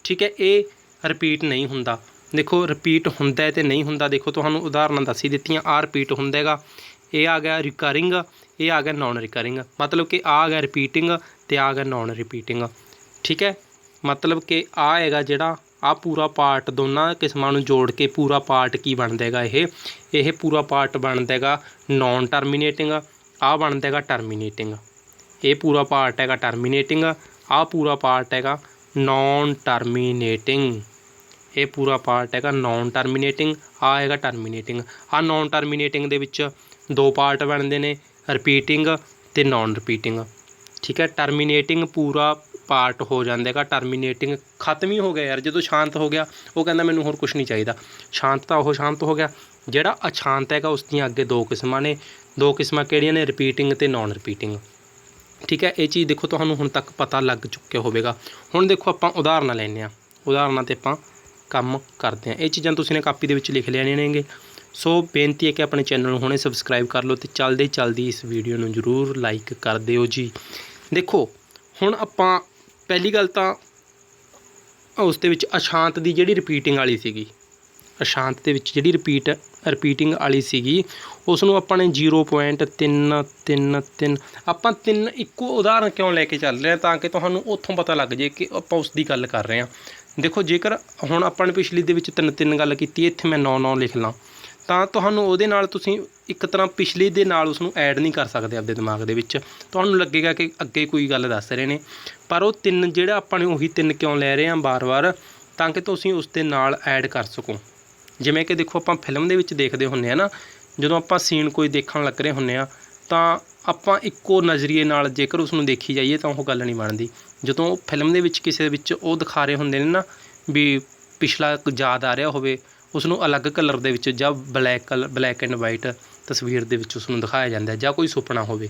ਠੀਕ ਹੈ, ਇਹ ਰਿਪੀਟ ਨਹੀਂ ਹੁੰਦਾ। ਦੇਖੋ ਰਿਪੀਟ ਹੁੰਦਾ ਅਤੇ ਨਹੀਂ ਹੁੰਦਾ, ਦੇਖੋ ਤੁਹਾਨੂੰ ਉਦਾਹਰਨਾਂ ਦੱਸ ਹੀ ਦਿੱਤੀਆਂ। ਆਹ ਰਿਪੀਟ ਹੁੰਦਾ ਹੈਗਾ, ਇਹ ਆ ਗਿਆ ਰਿਕਰਿੰਗ, ਇਹ ਆ ਗਿਆ ਨੌਨ ਰਿਕਰਿੰਗ। ਮਤਲਬ ਕਿ ਆ ਗਿਆ ਰਿਪੀਟਿੰਗ ਅਤੇ ਆ ਗਿਆ ਨੌਨ ਰਿਪੀਟਿੰਗ। ਠੀਕ ਹੈ, ਮਤਲਬ ਕਿ ਆਹ ਹੈਗਾ ਜਿਹੜਾ ਆਹ ਪੂਰਾ ਪਾਰਟ, ਦੋਨਾਂ ਕਿਸਮਾਂ ਨੂੰ ਜੋੜ ਕੇ ਪੂਰਾ ਪਾਰਟ ਕੀ ਬਣਦਾ ਹੈਗਾ, ਇਹ ਪੂਰਾ ਪਾਰਟ ਬਣਦਾ ਹੈਗਾ ਨੌਨ ਟਰਮੀਨੇਟਿੰਗ, ਆਹ ਬਣਦਾ ਹੈਗਾ ਟਰਮੀਨੇਟਿੰਗ। ਇਹ ਪੂਰਾ ਪਾਰਟ ਹੈਗਾ ਟਰਮੀਨੇਟਿੰਗ, ਆਹ ਪੂਰਾ ਪਾਰਟ ਹੈਗਾ ਨੌਨ ਟਰਮੀਨੇਟਿੰਗ। ਇਹ ਪੂਰਾ ਪਾਰਟ ਹੈਗਾ ਨੌਨ ਟਰਮੀਨੇਟਿੰਗ, ਆਹ ਹੈਗਾ ਟਰਮੀਨੇਟਿੰਗ। ਆਹ ਨੌਨ ਟਰਮੀਨੇਟਿੰਗ ਦੇ ਵਿੱਚ ਦੋ ਪਾਰਟ ਬਣਦੇ ਨੇ, ਰਿਪੀਟਿੰਗ ਅਤੇ ਨੌਨ ਰਿਪੀਟਿੰਗ। ਠੀਕ ਹੈ, ਟਰਮੀਨੇਟਿੰਗ ਪੂਰਾ ਪਾਰਟ ਹੋ ਜਾਂਦਾ ਹੈਗਾ, ਟਰਮੀਨੇਟਿੰਗ ਖਤਮ ਹੀ ਹੋ ਗਿਆ ਯਾਰ। ਜਦੋਂ ਸ਼ਾਂਤ ਹੋ ਗਿਆ, ਉਹ ਕਹਿੰਦਾ ਮੈਨੂੰ ਹੋਰ ਕੁਛ ਨਹੀਂ ਚਾਹੀਦਾ, ਸ਼ਾਂਤ ਤਾਂ ਉਹ ਸ਼ਾਂਤ ਹੋ ਗਿਆ। ਜਿਹੜਾ ਅਸ਼ਾਂਤ ਹੈਗਾ ਉਸ ਦੀਆਂ ਅੱਗੇ ਦੋ ਕਿਸਮਾਂ ਨੇ, ਦੋ ਕਿਸਮਾਂ ਕਿਹੜੀਆਂ ਨੇ, ਰਿਪੀਟਿੰਗ ਅਤੇ ਨੌਨ ਰਿਪੀਟਿੰਗ। ਠੀਕ ਹੈ, ਇਹ ਚੀਜ਼ ਦੇਖੋ ਤੁਹਾਨੂੰ ਹੁਣ ਤੱਕ ਪਤਾ ਲੱਗ ਚੁੱਕਿਆ ਹੋਵੇਗਾ। ਹੁਣ ਦੇਖੋ ਆਪਾਂ ਉਦਾਹਰਨਾਂ ਲੈਂਦੇ ਹਾਂ, ਉਦਾਹਰਨਾਂ 'ਤੇ ਆਪਾਂ ਕੰਮ ਕਰਦੇ ਹਾਂ। ਇਹ ਚੀਜ਼ਾਂ ਤੁਸੀਂ ਨੇ ਕਾਪੀ ਦੇ ਵਿੱਚ ਲਿਖ ਲੈਣੀਆਂ ਨੇਗੇ। ਸੋ ਬੇਨਤੀ ਹੈ ਕਿ ਆਪਣੇ ਚੈਨਲ ਨੂੰ ਹੁਣੇ ਸਬਸਕ੍ਰਾਈਬ ਕਰ ਲਓ ਅਤੇ ਚਲਦੀ ਇਸ ਵੀਡੀਓ ਨੂੰ ਜ਼ਰੂਰ ਲਾਈਕ ਕਰ ਦਿਓ ਜੀ। ਦੇਖੋ ਹੁਣ ਆਪਾਂ ਪਹਿਲੀ ਗੱਲ ਤਾਂ ਉਸ ਦੇ ਵਿੱਚ ਅਸ਼ਾਂਤ ਦੀ ਜਿਹੜੀ ਰਿਪੀਟਿੰਗ ਵਾਲੀ ਸੀਗੀ, ਅਸ਼ਾਂਤ ਦੇ ਵਿੱਚ ਜਿਹੜੀ ਰਿਪੀਟਿੰਗ ਵਾਲੀ ਸੀਗੀ, ਉਸ ਨੂੰ ਆਪਾਂ ਨੇ 0.333 ਆਪਾਂ 3 ਇੱਕੋ ਉਦਾਹਰਨ ਕਿਉਂ ਲੈ ਕੇ ਚੱਲ ਰਹੇ ਹਾਂ, ਤਾਂ ਕਿ ਤੁਹਾਨੂੰ ਉੱਥੋਂ ਪਤਾ ਲੱਗ ਜੇ ਕਿ ਆਪਾਂ ਉਸ ਦੀ ਗੱਲ ਕਰ ਰਹੇ ਹਾਂ। ਦੇਖੋ ਜੇਕਰ ਹੁਣ ਆਪਾਂ ਨੇ ਪਿਛਲੀ ਦੇ ਵਿੱਚ 3 ਗੱਲ ਕੀਤੀ, ਇੱਥੇ ਮੈਂ 9 ਲਿਖ ਲਾਂ, ਤਾਂ ਤੁਹਾਨੂੰ ਉਹਦੇ ਨਾਲ ਤੁਸੀਂ ਇੱਕ ਤਰ੍ਹਾਂ ਪਿਛਲੀ ਦੇ ਨਾਲ ਉਸ ਨੂੰ ਐਡ ਨਹੀਂ ਕਰ ਸਕਦੇ ਆਪਦੇ ਦਿਮਾਗ ਦੇ ਵਿੱਚ। ਤੁਹਾਨੂੰ ਲੱਗੇਗਾ ਕਿ ਅੱਗੇ ਕੋਈ ਗੱਲ ਦੱਸ ਰਹੇ ਨੇ, ਪਰ ਉਹ 3 ਜਿਹੜਾ ਆਪਾਂ ਨੇ ਉਹੀ 3 ਕਿਉਂ ਲੈ ਰਹੇ ਹਾਂ ਵਾਰ-ਵਾਰ, ਤਾਂ ਕਿ ਤੁਸੀਂ ਉਸ ਦੇ ਨਾਲ ਐਡ ਕਰ ਸਕੋ। ਜਿਵੇਂ ਕਿ ਦੇਖੋ ਆਪਾਂ ਫਿਲਮ ਦੇ ਵਿੱਚ ਦੇਖਦੇ ਹੁੰਦੇ ਹਾਂ ਨਾ, ਜਦੋਂ ਆਪਾਂ ਸੀਨ ਕੋਈ ਦੇਖਣ ਲੱਗ ਰਹੇ ਹੁੰਦੇ ਹਾਂ, ਤਾਂ ਆਪਾਂ ਇੱਕੋ ਨਜ਼ਰੀਏ ਨਾਲ ਜੇਕਰ ਉਸ ਨੂੰ ਦੇਖੀ ਜਾਈਏ ਤਾਂ ਉਹ ਗੱਲ ਨਹੀਂ ਬਣਦੀ। ਜਦੋਂ ਫਿਲਮ ਦੇ ਵਿੱਚ ਕਿਸੇ ਵਿੱਚ ਉਹ ਦਿਖਾ ਰਹੇ ਹੁੰਦੇ ਨੇ ਨਾ ਵੀ ਪਿਛਲਾ ਯਾਦ ਆ ਰਿਹਾ ਹੋਵੇ, ਉਸ ਨੂੰ ਅਲੱਗ ਕਲਰ ਦੇ ਵਿੱਚ ਜਾਂ ਬਲੈਕ ਐਂਡ ਵਾਈਟ ਤਸਵੀਰ ਦੇ ਵਿੱਚ ਉਸ ਨੂੰ ਦਿਖਾਇਆ ਜਾਂਦਾ, ਜਾਂ ਕੋਈ ਸੁਪਨਾ ਹੋਵੇ।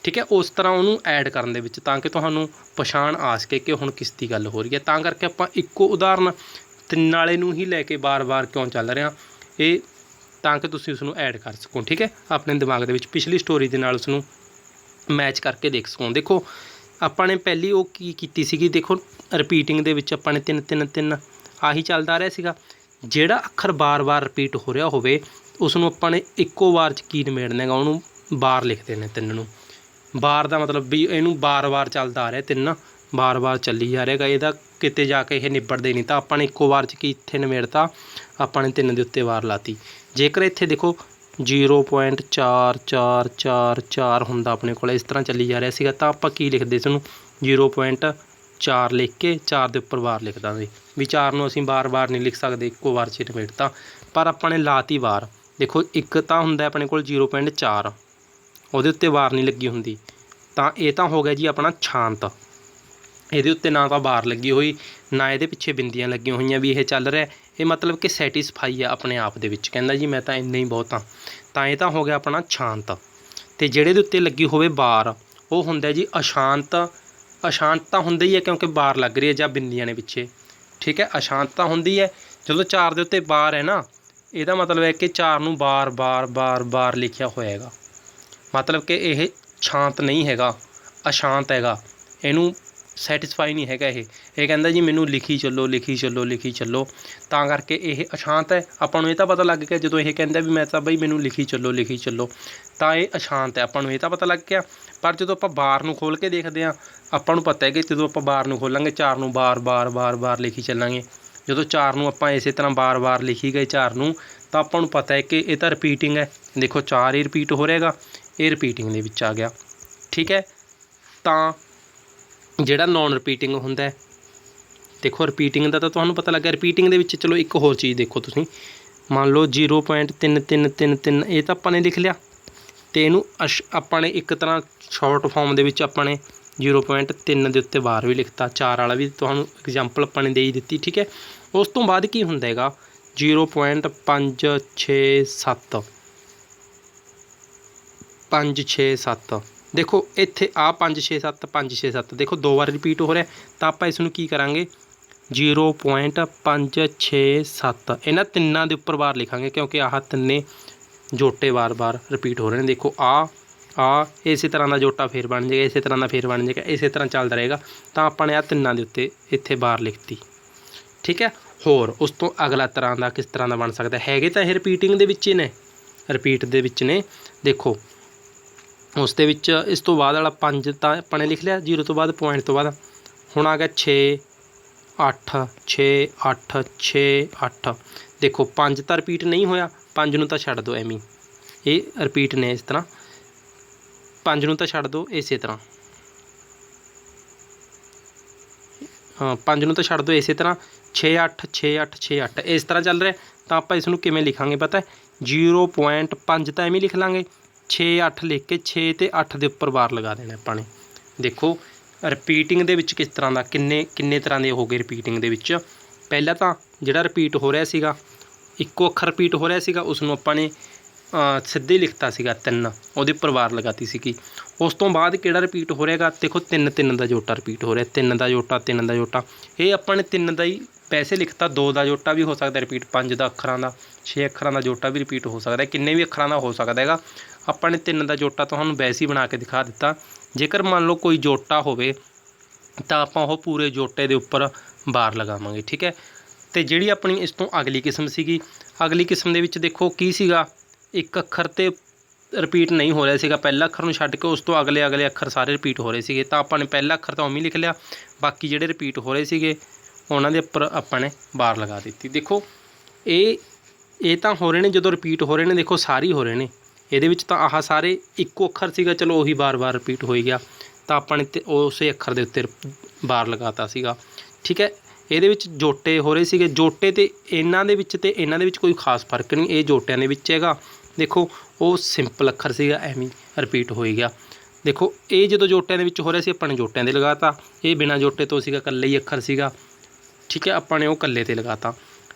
ਠੀਕ ਹੈ, ਉਸ ਤਰ੍ਹਾਂ ਉਹਨੂੰ ਐਡ ਕਰਨ ਦੇ ਵਿੱਚ, ਤਾਂ ਕਿ ਤੁਹਾਨੂੰ ਪਛਾਣ ਆ ਸਕੇ ਕਿ ਹੁਣ ਕਿਸ ਦੀ ਗੱਲ ਹੋ ਰਹੀ ਹੈ। ਤਾਂ ਕਰਕੇ ਆਪਾਂ ਇੱਕੋ ਉਦਾਹਰਨ 3 ਵਾਲੇ ਨੂੰ ਹੀ ਲੈ ਕੇ ਵਾਰ-ਵਾਰ ਕਿਉਂ ਚੱਲ ਰਿਹਾ, ਇਹ ਤਾਂ ਕਿ ਤੁਸੀਂ ਉਸ ਨੂੰ ਐਡ ਕਰ ਸਕੋ। ਠੀਕ ਹੈ, ਆਪਣੇ ਦਿਮਾਗ ਦੇ ਵਿੱਚ ਪਿਛਲੀ ਸਟੋਰੀ ਦੇ ਨਾਲ ਉਸ ਨੂੰ ਮੈਚ ਕਰਕੇ ਦੇਖ ਸਕੋ। ਦੇਖੋ ਆਪਾਂ ਨੇ ਪਹਿਲੀ ਉਹ ਕੀ ਕੀਤੀ ਸੀਗੀ, ਦੇਖੋ ਰਿਪੀਟਿੰਗ ਦੇ ਵਿੱਚ ਆਪਾਂ ਨੇ 3 ਆਹੀ ਚੱਲਦਾ ਆ ਰਿਹਾ ਸੀਗਾ। ਜਿਹੜਾ ਅੱਖਰ ਬਾਰ-ਬਾਰ ਰਿਪੀਟ ਹੋ ਰਿਹਾ ਹੋਵੇ, ਉਸ ਨੂੰ ਆਪਾਂ ਨੇ ਇੱਕੋ ਵਾਰ 'ਚ ਕੀ ਨਿਬੇੜਨਾ ਹੈਗਾ, ਉਹਨੂੰ ਬਾਰ ਲਿਖਦੇ ਨੇ 3 ਨੂੰ। ਬਾਰ ਦਾ ਮਤਲਬ ਵੀ ਇਹਨੂੰ ਬਾਰ-ਬਾਰ ਚੱਲਦਾ ਆ ਰਿਹਾ, 3 ਬਾਰ-ਬਾਰ ਚੱਲੀ ਜਾ ਰਿਹਾ, ਇਹਦਾ ਕਿਤੇ ਜਾ ਕੇ ਇਹ ਨਿਬੜਦੇ ਨਹੀਂ। ਤਾਂ ਆਪਾਂ ਨੇ ਇੱਕੋ ਵਾਰ 'ਚ ਕੀ ਇੱਥੇ ਨਿਬੇੜਤਾ, ਆਪਾਂ ਨੇ 3 ਦੇ ਉੱਤੇ ਵਾਰ ਲਾਤੀ। ਜੇਕਰ ਇੱਥੇ ਦੇਖੋ 0.4444 ਹੁੰਦਾ ਆਪਣੇ ਕੋਲ, ਇਸ ਤਰ੍ਹਾਂ ਚੱਲੀ ਜਾ ਰਿਹਾ ਸੀਗਾ, ਤਾਂ ਆਪਾਂ ਕੀ ਲਿਖਦੇ ਇਸ ਨੂੰ 0.4 ਲਿਖ ਕੇ 4 ਦੇ ਉੱਪਰ ਵਾਰ ਲਿਖ ਦਾਂਗੇ। ਵੀ 4 ਨੂੰ ਅਸੀਂ ਬਾਰ-ਬਾਰ ਨਹੀਂ ਲਿਖ ਸਕਦੇ, ਇੱਕੋ ਵਾਰ 'ਚ ਨਿਬੇੜਤਾ, ਪਰ ਆਪਾਂ ਨੇ ਲਾਤੀ ਵਾਰ। ਦੇਖੋ ਇੱਕ ਤਾਂ ਹੁੰਦਾ ਆਪਣੇ ਕੋਲ 0.4, ਉਹਦੇ ਉੱਤੇ ਵਾਰ ਨਹੀਂ ਲੱਗੀ ਹੁੰਦੀ, ਤਾਂ ਇਹ ਤਾਂ ਹੋ ਗਿਆ ਜੀ ਆਪਣਾ ਸ਼ਾਂਤ। ਇਹਦੇ ਉੱਤੇ ਨਾ ਤਾਂ ਬਾਰ ਲੱਗੀ ਹੋਈ, ਨਾ ਇਹਦੇ ਪਿੱਛੇ ਬਿੰਦੀਆਂ ਲੱਗੀਆਂ ਹੋਈਆਂ ਵੀ ਇਹ ਚੱਲ ਰਿਹਾ। ਇਹ ਮਤਲਬ ਕਿ ਸੈਟਿਸਫਾਈ ਆ ਆਪਣੇ ਆਪ ਦੇ ਵਿੱਚ, ਕਹਿੰਦਾ ਜੀ ਮੈਂ ਤਾਂ ਇੰਨਾ ਹੀ ਬਹੁਤ ਹਾਂ। ਤਾਂ ਇਹ ਤਾਂ ਹੋ ਗਿਆ ਆਪਣਾ ਸ਼ਾਂਤ। ਅਤੇ ਜਿਹੜੇ ਦੇ ਉੱਤੇ ਲੱਗੀ ਹੋਵੇ ਬਾਰ, ਉਹ ਹੁੰਦਾ ਜੀ ਅਸ਼ਾਂਤ। ਅਸ਼ਾਂਤ ਤਾਂ ਹੁੰਦਾ ਹੀ ਹੈ ਕਿਉਂਕਿ ਬਾਰ ਲੱਗ ਰਹੀ ਹੈ ਜਾਂ ਬਿੰਦੀਆਂ ਨੇ ਪਿੱਛੇ। ਠੀਕ ਹੈ, ਅਸ਼ਾਂਤ ਤਾਂ ਹੁੰਦੀ ਹੈ। ਜਦੋਂ 4 ਦੇ ਉੱਤੇ ਬਾਰ ਹੈ ਨਾ, ਇਹਦਾ ਮਤਲਬ ਹੈ ਕਿ 4 ਨੂੰ ਬਾਰ ਲਿਖਿਆ ਹੋਇਆ ਹੈਗਾ, ਮਤਲਬ ਕਿ ਇਹ ਸ਼ਾਂਤ ਨਹੀਂ ਹੈਗਾ, ਅਸ਼ਾਂਤ ਹੈਗਾ। ਇਹਨੂੰ ਸੈਟਿਸਫਾਈ ਨਹੀਂ ਹੈਗਾ ਇਹ ਕਹਿੰਦਾ ਜੀ ਮੈਨੂੰ ਲਿਖੀ ਚੱਲੋ। ਤਾਂ ਕਰਕੇ ਇਹ ਅਸ਼ਾਂਤ ਹੈ। ਆਪਾਂ ਨੂੰ ਇਹ ਤਾਂ ਪਤਾ ਲੱਗ ਗਿਆ ਜਦੋਂ ਇਹ ਕਹਿੰਦਾ ਵੀ ਮੈਂ ਤਾਂ ਬਈ ਮੈਨੂੰ ਲਿਖੀ ਚੱਲੋ, ਤਾਂ ਇਹ ਅਸ਼ਾਂਤ ਹੈ, ਆਪਾਂ ਨੂੰ ਇਹ ਤਾਂ ਪਤਾ ਲੱਗ ਗਿਆ। ਪਰ ਜਦੋਂ ਆਪਾਂ ਬਾਰ ਨੂੰ ਖੋਲ੍ਹ ਕੇ ਦੇਖਦੇ ਹਾਂ, ਆਪਾਂ ਨੂੰ ਪਤਾ ਹੈ ਕਿ ਜਦੋਂ ਆਪਾਂ ਬਾਰ ਨੂੰ ਖੋਲਾਂਗੇ 4 ਨੂੰ ਬਾਰ ਲਿਖੀ ਚੱਲਾਂਗੇ। ਜਦੋਂ 4 ਨੂੰ ਆਪਾਂ ਇਸੇ ਤਰ੍ਹਾਂ ਬਾਰ ਲਿਖੀ ਗਏ 4 ਨੂੰ, ਤਾਂ ਆਪਾਂ ਨੂੰ ਪਤਾ ਹੈ ਕਿ ਇਹ ਤਾਂ ਰਿਪੀਟਿੰਗ ਹੈ। ਦੇਖੋ 4 ਹੀ ਰਿਪੀਟ ਹੋ ਰਿਹਾ ਹੈਗਾ, ਇਹ ਰਿਪੀਟਿੰਗ ਦੇ ਵਿੱਚ ਆ ਗਿਆ। ਠੀਕ ਹੈ, ਤਾਂ ਜਿਹੜਾ ਨੌਨ ਰਿਪੀਟਿੰਗ ਹੁੰਦਾ, ਦੇਖੋ ਰਿਪੀਟਿੰਗ ਦਾ ਤਾਂ ਤੁਹਾਨੂੰ ਪਤਾ ਲੱਗਾ। ਰਿਪੀਟਿੰਗ ਦੇ ਵਿੱਚ ਚਲੋ ਇੱਕ ਹੋਰ ਚੀਜ਼ ਦੇਖੋ ਤੁਸੀਂ, ਮੰਨ ਲਓ 0.3333 ਇਹ ਤਾਂ ਆਪਾਂ ਨੇ ਲਿਖ ਲਿਆ, ਤੇ ਇਹਨੂੰ ਆਪਾਂ ਨੇ ਇੱਕ ਤਰ੍ਹਾਂ ਸ਼ਾਰਟ ਫਾਰਮ ਦੇ ਵਿੱਚ ਆਪਾਂ ਨੇ 0.3 ਦੇ ਉੱਤੇ ਬਾਰ ਵੀ ਲਿਖਤਾ, 4 ਵਾਲਾ ਵੀ ਤੁਹਾਨੂੰ ਐਗਜ਼ਾਮਪਲ ਆਪਾਂ ਨੇ ਦੇ ਹੀ ਦਿੱਤੀ। ਠੀਕ ਹੈ, ਉਸ ਤੋਂ ਬਾਅਦ ਕੀ ਹੁੰਦਾ ਹੈਗਾ 0.567 567 ਦੇਖੋ ਇੱਥੇ ਆ 567 567 ਦੇਖੋ 2 ਵਾਰ ਰਿਪੀਟ ਹੋ ਰਿਹਾ, ਤਾਂ ਆਪਾਂ ਇਸ ਨੂੰ ਕੀ ਕਰਾਂਗੇ 0.567 ਇਹਨਾਂ ਤਿੰਨਾਂ ਦੇ ਉੱਪਰ ਬਾਰ ਲਿਖਾਂਗੇ, ਕਿਉਂਕਿ ਆਹ ਤਿੰਨੇ ਜੋਟੇ ਵਾਰ-ਵਾਰ ਰਿਪੀਟ ਹੋ ਰਹੇ ਨੇ। ਦੇਖੋ ਆ ਇਸੇ ਤਰ੍ਹਾਂ ਦਾ ਜੋਟਾ ਫੇਰ ਬਣ ਜਾਏਗਾ, ਇਸੇ ਤਰ੍ਹਾਂ ਦਾ ਫੇਰ ਬਣ ਜਾਏਗਾ, ਇਸੇ ਤਰ੍ਹਾਂ ਚੱਲਦਾ ਰਹੇਗਾ। ਤਾਂ ਆਪਾਂ ਨੇ ਆਹ ਤਿੰਨਾਂ ਦੇ ਉੱਤੇ ਇੱਥੇ ਬਾਰ ਲਿਖਤੀ। ਠੀਕ ਹੈ, ਹੋਰ ਉਸ ਤੋਂ ਅਗਲਾ ਤਰ੍ਹਾਂ ਦਾ ਕਿਸ ਤਰ੍ਹਾਂ ਦਾ ਬਣ ਸਕਦਾ ਹੈਗੇ ਤਾਂ ਇਹ ਰਿਪੀਟਿੰਗ ਦੇ ਵਿੱਚ ਹੀ ਨੇ, ਰਿਪੀਟ ਦੇ ਵਿੱਚ ਨੇ। ਦੇਖੋ ਉਸ ਦੇ ਵਿੱਚ ਇਸ ਤੋਂ ਬਾਅਦ ਵਾਲਾ 5 ਤਾਂ ਆਪਾਂ ਨੇ ਲਿਖ ਲਿਆ 0 ਤੋਂ ਬਾਅਦ ਪੁਆਇੰਟ ਤੋਂ ਬਾਅਦ। ਹੁਣ ਆ ਗਿਆ 6 8 6 8 6 8 ਦੇਖੋ 5 ਤਾਂ ਰਿਪੀਟ ਨਹੀਂ ਹੋਇਆ, 5 ਨੂੰ ਤਾਂ ਛੱਡ ਦਿਓ ਐਵੇਂ, ਇਹ ਰਿਪੀਟ ਨੇ ਇਸ ਤਰ੍ਹਾਂ, 5 ਨੂੰ ਤਾਂ ਛੱਡ ਦਿਓ ਇਸੇ ਤਰ੍ਹਾਂ, ਹਾਂ 5 ਨੂੰ ਤਾਂ ਛੱਡ ਦਿਓ ਇਸੇ ਤਰ੍ਹਾਂ 6 8 6 8 6 8 ਇਸ ਤਰ੍ਹਾਂ ਚੱਲ ਰਿਹਾ। ਤਾਂ ਆਪਾਂ ਇਸ ਨੂੰ ਕਿਵੇਂ ਲਿਖਾਂਗੇ ਪਤਾ 0.5 ਤਾਂ ਐਵੇਂ ਲਿਖ ਲਾਂਗੇ, 6 8 ਲਿਖ ਕੇ 6 ਤੇ 8 ਦੇ ਉੱਪਰ ਬਾਰ ਲਗਾ ਦੇਣਾ ਆਪਾਂ ਨੇ। ਦੇਖੋ ਰਿਪੀਟਿੰਗ ਦੇ ਵਿੱਚ ਕਿਸ ਤਰ੍ਹਾਂ ਦਾ ਕਿੰਨੇ ਤਰ੍ਹਾਂ ਦੇ ਹੋ ਗਏ ਰਿਪੀਟਿੰਗ ਦੇ ਵਿੱਚ। ਪਹਿਲਾਂ ਤਾਂ ਜਿਹੜਾ ਰਿਪੀਟ ਹੋ ਰਿਹਾ ਸੀਗਾ ਇੱਕੋ ਅੱਖਰ ਰਿਪੀਟ ਹੋ ਰਿਹਾ ਸੀਗਾ, ਉਸ ਨੂੰ ਆਪਾਂ ਨੇ ਸਿੱਧੇ ਲਿਖਤਾ ਸੀਗਾ 3, ਉਹਦੇ ਉੱਪਰ ਬਾਰ ਲਗਾਤੀ ਸੀਗੀ। ਉਸ ਤੋਂ ਬਾਅਦ ਕਿਹੜਾ ਰਿਪੀਟ ਹੋ ਰਿਹਾਗਾ ਦੇਖੋ 3 ਦਾ ਜੋਟਾ ਰਿਪੀਟ ਹੋ ਰਿਹਾ, 3 ਦਾ ਜੋਟਾ 3 ਦਾ ਜੋਟਾ, ਇਹ ਆਪਾਂ ਨੇ 3 ਦਾ ਹੀ ਵੈਸੇ ਲਿਖਤਾ, 2 ਦਾ ਜੋਟਾ ਵੀ ਹੋ ਸਕਦਾ ਰਿਪੀਟ, 5 ਦਾ ਅੱਖਰਾਂ ਦਾ 6 ਅੱਖਰਾਂ ਦਾ ਜੋਟਾ ਵੀ ਰਿਪੀਟ ਹੋ ਸਕਦਾ, ਕਿੰਨੇ ਵੀ ਅੱਖਰਾਂ ਦਾ ਹੋ ਸਕਦਾ ਹੈਗਾ। ਆਪਾਂ ਨੇ 3 ਦਾ ਜੋਟਾ ਤੁਹਾਨੂੰ ਵੈਸੇ ਹੀ ਬਣਾ ਕੇ ਦਿਖਾ ਦਿੱਤਾ। ਜੇਕਰ ਮੰਨ ਲਓ ਕੋਈ ਜੋਟਾ ਹੋਵੇ ਤਾਂ ਆਪਾਂ ਉਹ ਪੂਰੇ ਜੋਟੇ ਦੇ ਉੱਪਰ ਬਾਰ ਲਗਾਵਾਂਗੇ। ਠੀਕ ਹੈ, ਤੇ ਜਿਹੜੀ ਆਪਣੀ ਇਸ ਤੋਂ ਅਗਲੀ ਕਿਸਮ ਸੀਗੀ, ਅਗਲੀ ਕਿਸਮ ਦੇ ਵਿੱਚ ਦੇਖੋ ਕੀ ਸੀਗਾ, ਇੱਕ ਅੱਖਰ ਤੇ ਰਿਪੀਟ ਨਹੀਂ ਹੋ ਰਿਹਾ ਸੀਗਾ, ਪਹਿਲਾ ਅੱਖਰ ਨੂੰ ਛੱਡ ਕੇ ਉਸ ਤੋਂ ਅਗਲੇ ਅੱਖਰ ਸਾਰੇ ਰਿਪੀਟ ਹੋ ਰਹੇ ਸੀਗੇ। ਤਾਂ ਆਪਾਂ ਨੇ ਪਹਿਲਾ ਅੱਖਰ ਤਾਂ ਉਵੇਂ ਹੀ ਲਿਖ ਲਿਆ, ਬਾਕੀ ਜਿਹੜੇ ਰਿਪੀਟ ਹੋ ਰਹੇ ਸੀਗੇ ਉਹਨਾਂ ਦੇ ਉੱਪਰ ਆਪਾਂ ਨੇ ਬਾਰ ਲਗਾ ਦਿੱਤੀ। ਦੇਖੋ ਇਹ ਤਾਂ ਹੋ ਰਹੇ ਨੇ ਜਦੋਂ ਰਿਪੀਟ ਹੋ ਰਹੇ ਨੇ, ਦੇਖੋ ਸਾਰੇ ਹੋ ਰਹੇ ਨੇ। ਇਹਦੇ ਵਿੱਚ ਤਾਂ ਆਹ ਸਾਰੇ ਇੱਕੋ ਅੱਖਰ ਸੀਗਾ, ਚਲੋ ਉਹੀ ਬਾਰ-ਬਾਰ ਰਿਪੀਟ ਹੋਈ ਗਿਆ, ਤਾਂ ਆਪਾਂ ਨੇ ਉਸੇ ਅੱਖਰ ਦੇ ਉੱਤੇ ਬਾਰ ਲਗਾਤਾ ਸੀਗਾ। ਠੀਕ ਹੈ, ਇਹਦੇ ਵਿੱਚ ਜੋਟੇ ਹੋ ਰਹੇ ਸੀਗੇ, ਜੋਟੇ ਤੇ ਇਹਨਾਂ ਦੇ ਵਿੱਚ ਤੇ ਇਹਨਾਂ ਦੇ ਵਿੱਚ ਕੋਈ ਖਾਸ ਫਰਕ ਨਹੀਂ, ਇਹ ਜੋਟਿਆਂ ਦੇ ਵਿੱਚ ਹੈਗਾ। ਦੇਖੋ ਉਹ ਸਿੰਪਲ ਅੱਖਰ ਸੀਗਾ, ਐਵੇਂ ਰਿਪੀਟ ਹੋਈ ਗਿਆ। ਦੇਖੋ ਇਹ ਜਦੋਂ ਜੋਟਿਆਂ ਦੇ ਵਿੱਚ ਹੋ ਰਿਹਾ ਸੀ ਆਪਾਂ ਨੇ ਜੋਟਿਆਂ ਦੇ ਲਗਾਤਾ, ਇਹ ਬਿਨਾਂ ਜੋਟੇ ਤੋਂ ਸੀਗਾ, ਇਕੱਲੇ ਹੀ ਅੱਖਰ ਸੀਗਾ। ਠੀਕ ਹੈ, ਆਪਾਂ ਨੇ ਉਹ ਇਕੱਲੇ 'ਤੇ ਲਗਾਤਾ।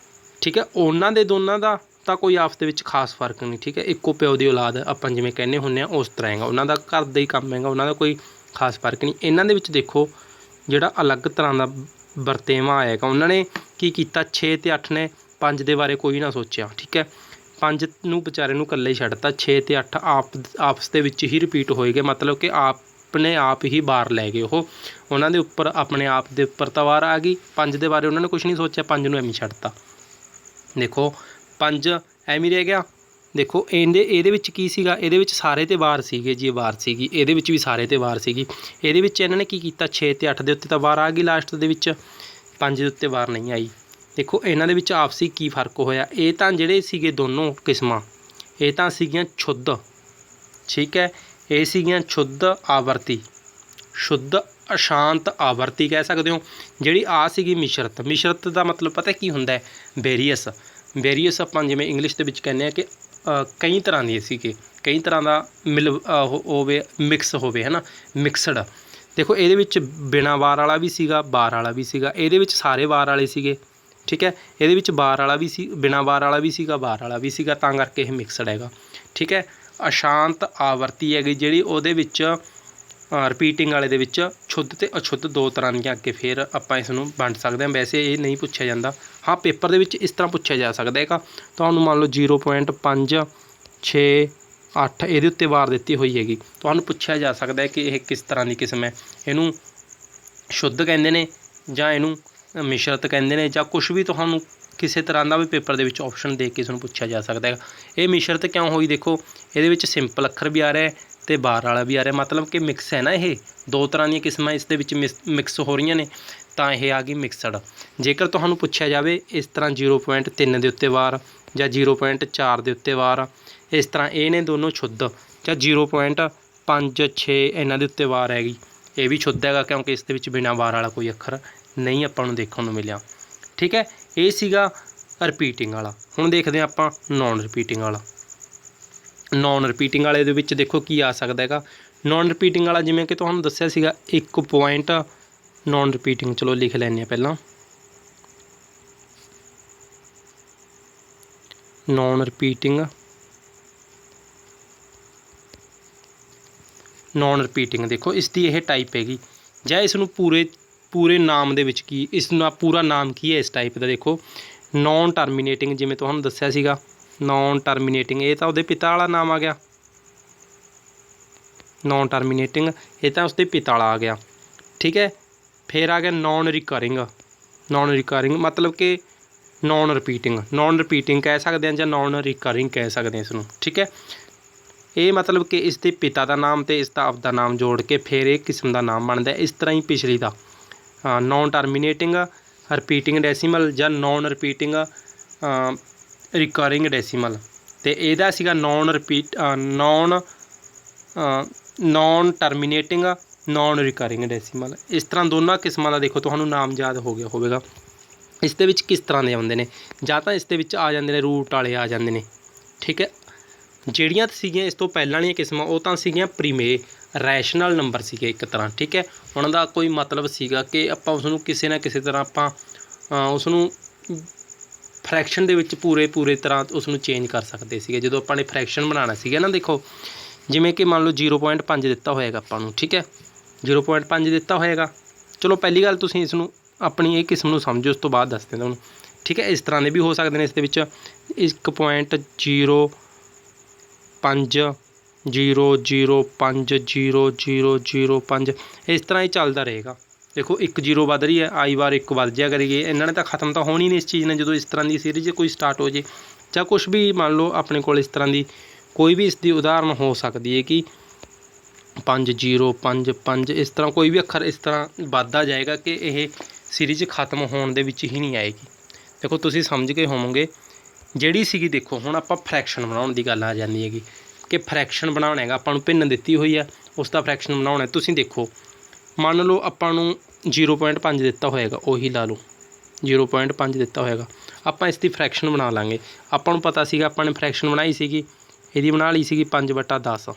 ਠੀਕ ਹੈ, ਉਹਨਾਂ ਦੇ ਦੋਨਾਂ ਦਾ ਤਾਂ ਕੋਈ ਆਪਸ ਦੇ ਵਿੱਚ ਖਾਸ ਫਰਕ ਨਹੀਂ। ਠੀਕ ਹੈ, ਇੱਕੋ ਪਿਓ ਦੀ ਔਲਾਦ ਆਪਾਂ ਜਿਵੇਂ ਕਹਿੰਦੇ ਹੁੰਦੇ ਹਾਂ ਉਸ ਤਰ੍ਹਾਂ ਹੈਗਾ, ਉਹਨਾਂ ਦਾ ਘਰ ਦਾ ਹੀ ਕੰਮ ਹੈਗਾ, ਉਹਨਾਂ ਦਾ ਕੋਈ ਖਾਸ ਫਰਕ ਨਹੀਂ। ਇਹਨਾਂ ਦੇ ਵਿੱਚ ਦੇਖੋ ਜਿਹੜਾ ਅਲੱਗ ਤਰ੍ਹਾਂ ਦਾ ਵਰਤੇਵਾਂ ਆਏਗਾ, ਉਹਨਾਂ ਨੇ ਕੀ ਕੀਤਾ 6 ਤੇ 8 ਨੇ 5 ਦੇ ਬਾਰੇ ਕੋਈ ਨਾ ਸੋਚਿਆ। ਠੀਕ ਹੈ, 5 ਨੂੰ ਵਿਚਾਰੇ ਨੂੰ ਇਕੱਲੇ ਹੀ ਛੱਡਤਾ, 6 ਤੇ 8 ਆਪਸ ਦੇ ਵਿੱਚ ਹੀ ਰਿਪੀਟ ਹੋਏਗੇ, ਮਤਲਬ ਕਿ ਆਪਣੇ ਆਪ ਹੀ ਬਾਰ ਲੈ ਗਏ ਉਹ, ਉਹਨਾਂ ਦੇ ਉੱਪਰ ਆਪਣੇ ਆਪ ਦੇ ਉੱਪਰ ਤਾਂ ਵਾਰ ਆ ਗਈ। 5 ਦੇ ਬਾਰੇ ਉਹਨਾਂ ਨੇ ਕੁਛ ਨਹੀਂ ਸੋਚਿਆ, 5 ਨੂੰ ਐਵੇਂ ਛੱਡਤਾ। ਦੇਖੋ 5 ਐਵੇਂ ਰਹਿ ਗਿਆ। ਦੇਖੋ ਇਹਦੇ ਵਿੱਚ ਕੀ ਸੀਗਾ, ਇਹਦੇ ਵਿੱਚ ਸਾਰੇ 'ਤੇ ਵਾਰ ਸੀਗੇ ਜੀ, ਵਾਰ ਸੀਗੀ, ਇਹਦੇ ਵਿੱਚ ਵੀ ਸਾਰੇ 'ਤੇ ਵਾਰ ਸੀਗੀ। ਇਹਦੇ ਵਿੱਚ ਇਹਨਾਂ ਨੇ ਕੀ ਕੀਤਾ 6 ਤੇ 8 ਦੇ ਉੱਤੇ ਤਾਂ ਵਾਰ ਆ ਗਈ ਲਾਸਟ ਦੇ ਵਿੱਚ, 5 ਦੇ ਉੱਤੇ ਵਾਰ ਨਹੀਂ ਆਈ। ਦੇਖੋ ਇਹਨਾਂ ਦੇ ਵਿੱਚ ਆਪਸੀ ਕੀ ਫਰਕ ਹੋਇਆ, ਇਹ ਤਾਂ ਜਿਹੜੇ ਸੀਗੇ ਦੋਨੋਂ ਕਿਸਮਾਂ ਇਹ ਤਾਂ ਸੀਗੀਆਂ ਸ਼ੁੱਧ। ਠੀਕ ਹੈ, ਇਹ ਸੀਗੀਆਂ ਸ਼ੁੱਧ ਆਵਰਤੀ, ਸ਼ੁੱਧ ਅਸ਼ਾਂਤ ਆਵਰਤੀ ਕਹਿ ਸਕਦੇ ਹੋ। ਜਿਹੜੀ ਆ ਸੀਗੀ ਮਿਸ਼ਰਤ, ਮਿਸ਼ਰਤ ਦਾ ਮਤਲਬ ਪਤਾ ਕੀ ਹੁੰਦਾ ਹੈ ਵੇਰੀਅਸ, ਵੇਰੀਅਸ ਆਪਾਂ ਜਿਵੇਂ ਇੰਗਲਿਸ਼ ਦੇ ਵਿੱਚ ਕਹਿੰਦੇ ਹਾਂ ਕਿ ਕਈ ਤਰ੍ਹਾਂ ਦੀ ਸੀਗੇ, ਕਈ ਤਰ੍ਹਾਂ ਦਾ ਹੋਵੇ, ਮਿਕਸ ਹੋਵੇ, ਹੈ ਨਾ, ਮਿਕਸਡ। ਦੇਖੋ ਇਹਦੇ ਵਿੱਚ ਬਿਨਾਂ ਵਾਰ ਵਾਲਾ ਵੀ ਸੀਗਾ, ਬਾਰ ਵਾਲਾ ਵੀ ਸੀਗਾ, ਇਹਦੇ ਵਿੱਚ ਸਾਰੇ ਵਾਰ ਵਾਲੇ ਸੀਗੇ। ਠੀਕ ਹੈ, ਇਹਦੇ ਵਿੱਚ ਬਾਰ ਵਾਲਾ ਵੀ ਸੀ, ਬਿਨਾਂ ਵਾਰ ਵਾਲਾ ਵੀ ਸੀਗਾ, ਬਾਰ ਵਾਲਾ ਵੀ ਸੀਗਾ, ਤਾਂ ਕਰਕੇ ਇਹ ਮਿਕਸਡ ਹੈਗਾ। ਠੀਕ ਹੈ, ਅਸ਼ਾਂਤ ਆਵਰਤੀ ਹੈਗੀ ਜਿਹੜੀ ਉਹਦੇ ਵਿੱਚ ਰਿਪੀਟਿੰਗ ਵਾਲੇ ਦੇ ਵਿੱਚ ਸ਼ੁੱਧ ਅਤੇ ਅਸ਼ੁੱਧ 2 ਤਰ੍ਹਾਂ ਦੀਆਂ ਅੱਗੇ ਫਿਰ ਆਪਾਂ ਇਸ ਨੂੰ ਵੰਡ ਸਕਦੇ ਹਾਂ। ਵੈਸੇ ਇਹ ਨਹੀਂ ਪੁੱਛਿਆ ਜਾਂਦਾ, ਹਾਂ ਪੇਪਰ ਦੇ ਵਿੱਚ ਇਸ ਤਰ੍ਹਾਂ ਪੁੱਛਿਆ ਜਾ ਸਕਦਾ ਹੈਗਾ। ਤੁਹਾਨੂੰ ਮੰਨ ਲਓ 0.5 6 8 ਇਹਦੇ ਉੱਤੇ ਵਾਰ ਦਿੱਤੀ ਹੋਈ ਹੈਗੀ, ਤੁਹਾਨੂੰ ਪੁੱਛਿਆ ਜਾ ਸਕਦਾ ਹੈ ਕਿ ਇਹ ਕਿਸ ਤਰ੍ਹਾਂ ਦੀ ਕਿਸਮ ਹੈ, ਇਹਨੂੰ ਸ਼ੁੱਧ ਕਹਿੰਦੇ ਨੇ ਜਾਂ ਇਹਨੂੰ ਮਿਸ਼ਰਤ ਕਹਿੰਦੇ ਨੇ ਜਾਂ ਕੁਛ ਵੀ, ਤੁਹਾਨੂੰ ਕਿਸੇ ਤਰ੍ਹਾਂ ਦਾ ਵੀ ਪੇਪਰ ਦੇ ਵਿੱਚ ਆਪਸ਼ਨ ਦੇ ਕੇ ਇਸ ਨੂੰ ਪੁੱਛਿਆ ਜਾ ਸਕਦਾ ਹੈਗਾ। ਇਹ ਮਿਸ਼ਰਤ ਕਿਉਂ ਹੋਈ, ਦੇਖੋ ਇਹਦੇ ਵਿੱਚ ਸਿੰਪਲ ਅੱਖਰ ਵੀ ਆ ਰਿਹਾ ਅਤੇ ਬਾਰ ਵਾਲਾ ਵੀ ਆ ਰਿਹਾ, ਮਤਲਬ ਕਿ ਮਿਕਸ ਹੈ ਨਾ, ਇਹ 2 ਤਰ੍ਹਾਂ ਦੀਆਂ ਕਿਸਮਾਂ ਇਸ ਦੇ ਵਿੱਚ ਮਿਕਸ ਹੋ ਰਹੀਆਂ ਨੇ, ਤਾਂ ਇਹ ਆ ਗਈ ਮਿਕਸਡ। ਜੇਕਰ ਤੁਹਾਨੂੰ ਪੁੱਛਿਆ ਜਾਵੇ ਇਸ ਤਰ੍ਹਾਂ 0.3 ਦੇ ਉੱਤੇ ਵਾਰ ਜਾਂ 0.4 ਦੇ ਉੱਤੇ ਵਾਰ, ਇਸ ਤਰ੍ਹਾਂ ਇਹ ਨੇ ਦੋਨੋਂ ਸ਼ੁੱਧ, ਜਾਂ 0.5 6 ਇਹਨਾਂ ਦੇ ਉੱਤੇ ਵਾਰ ਹੈਗੀ, ਇਹ ਵੀ ਸ਼ੁੱਧ ਹੈਗਾ ਕਿਉਂਕਿ ਇਸ ਦੇ ਵਿੱਚ ਬਿਨਾਂ ਵਾਰ ਵਾਲਾ ਕੋਈ ਅੱਖਰ ਨਹੀਂ ਆਪਾਂ ਨੂੰ ਦੇਖਣ ਨੂੰ ਮਿਲਿਆ। ਠੀਕ ਹੈ, ਇਹ ਸੀਗਾ ਰਿਪੀਟਿੰਗ वाला। हुण देखते हैं आपां नॉन रिपीटिंग वाला। नॉन रिपीटिंग वाले दे विच देखो की आ सकदा हैगा। नॉन रिपीटिंग वाला जिवें कि तुहानूं दस्सिया सीगा 1 पॉइंट नॉन रिपीटिंग, चलो लिख लैंदे पहलां नॉन रिपीटिंग देखो इसकी यह टाइप हैगी ਜਾਂ इसनूं पूरे नाम दे विच की इसदा पूरा नाम की है इस टाइप का। देखो नॉन टर्मीनेटिंग जिवें तुहानूं दस्सिया सीगा नॉन टर्मीनेटिंग, ये तो उसदे पिता वाला नाम आ गया। नॉन टर्मीनेटिंग ये तो उसदे पिता वाला आ गया, ठीक है। फिर आ गया नॉन रिकरिंग मतलब कि नॉन रिपीटिंग कह सकते हैं, या नॉन रिकरिंग कह सकते हैं इसनूं, ठीक है। ये मतलब कि इसके पिता का नाम तो इसका आपका नाम जोड़ के फिर एक किस्म का नाम बनता है। इस तरह ही पिछली का नॉन टर्मीनेटिंग रिपीटिंग डेसीमल या नॉन रिपीटिंग रिकरिंग डेसीमल, तो यदा सीगा non terminating non recurring decimal. इस तरह दोनों किस्मां का देखो तुहानूं नाम याद हो गया होगा। इस दे विच किस तरह के आउंदे ने, जां तां इस दे विच आ जांदे ने रूट वाले आ जांदे ने, ठीक है। ਜਿਹੜੀਆਂ ਸੀਗੀਆਂ इस तो पहलां वाली किस्मां ਉਹ ਤਾਂ ਸੀਗੀਆਂ ਪ੍ਰੀਮੇ रैशनल नंबर ਸੀਗੇ एक तरह, ठीक है। ਉਹਨਾਂ ਦਾ ਕੋਈ मतलब ਸੀਗਾ ਕਿ ਆਪਾਂ ਉਸ ਨੂੰ ਕਿਸੇ ਨਾ ਕਿਸੇ ਤਰ੍ਹਾਂ ਆਪਾਂ ਉਸ ਨੂੰ फ्रैक्शन ਦੇ ਵਿੱਚ ਪੂਰੇ ਤਰ੍ਹਾਂ ਉਸ ਨੂੰ ਚੇਂਜ ਕਰ ਸਕਦੇ ਸੀਗੇ ਜਦੋਂ ਆਪਾਂ ਨੇ फ्रैक्शन ਬਣਾਉਣਾ ਸੀਗਾ ना। देखो ਜਿਵੇਂ कि मान लो 0.5 ਦਿੱਤਾ ਹੋਏਗਾ ਆਪਾਂ ਨੂੰ, ठीक है। 0.5 ਦਿੱਤਾ ਹੋਏਗਾ, ਚਲੋ ਪਹਿਲੀ ਗੱਲ ਤੁਸੀਂ ਇਸ ਨੂੰ ਆਪਣੀ ਇਹ ਕਿਸਮ ਨੂੰ ਸਮਝੋ, ਉਸ ਤੋਂ ਬਾਅਦ ਦੱਸਦੇ ਤੁਹਾਨੂੰ, ठीक है। इस तरह ਦੇ भी हो सकते हैं, इस ਦੇ ਵਿੱਚ 1.05 0.005 इस तरह ही चलता रहेगा। देखो 1 0 बढ़ रही है, आई बार 1 बढ़ जाया करेगी। इन्होंने तो खत्म तो होनी नहीं इस चीज़ ने जो इस तरह की सीरीज कोई स्टार्ट हो जाए या कुछ भी मान लो अपने को इस तरह की कोई भी इसकी उदाहरण हो सकती है कि 5 0 5 5 इस तरह कोई भी अखर इस तरह बढ़ता जाएगा कि यह सीरीज खत्म होने दे विच ही नहीं आएगी। देखो तुसीं समझ गए होवोगे ਜਿਹੜੀ ਸੀਗੀ। देखो हुण आपां फ्रैक्शन बनाउण दी गल आ जांदी हैगी कि फ्रैक्शन बनाउणा हैगा, आपां नूं भिन्न दित्ती होई है, उसका फ्रैक्शन बनाउणा। तुसीं देखो मान लो आपां नूं 0.5 दित्ता होएगा, उही ला लो 0.5 दित्ता होएगा, आपां इसकी फ्रैक्शन बना लांगे। आपां नूं पता सीगा आपां ने फ्रैक्शन बनाई सीगी, इहदी बना लई सीगी 5/10,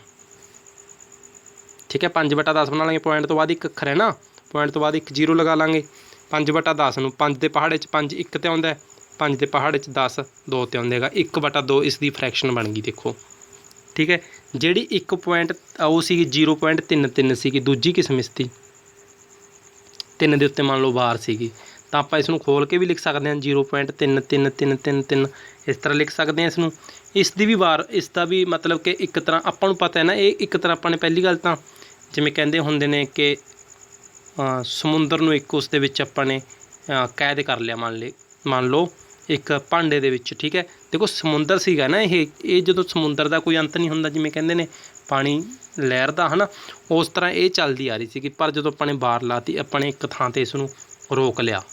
ठीक है। 5/10 बना लांगे, पॉइंट तो बाद एक अखर है ना, पॉइंट तो बाद एक 0 लगा लांगे। 5/10 नूं 5 दे पहाड़े 5 1 ते आउंदा है, 5 के पहाड़े 10 2 ते आउंदेगा, 1/2 इसकी फ्रैक्शन बन गई। देखो ठीक है, जिहड़ी 1 पॉइंट वो सी 0.33 सी दूजी किस्म इसकी 3 के उत्ते मान लो बार सी, तो आप इसनूं खोल के भी लिख सकते हैं 0.3333 इस तरह लिख सकते हैं इसनूं। इसकी भी बार इसका भी मतलब कि एक तरह आपां नूं पता है ना, ये एक तरह आपां ने पहली गल तां जिवें कहंदे हुंदे ने कि समुंदर नूं एक उस दे विच आपां ने कैद कर लिया, मान लो एक भांडे दे विच, ठीक है। देखो समुंदर सीगा ना, ये जो समुंदर का कोई अंत नहीं हुंदा, जिवें कहंदे ने पानी लहरदा है ना, उस तरह ये चलती आ रही सी। पर जो अपने बार लाती अपने एक थां ते इसनूं रोक लिया,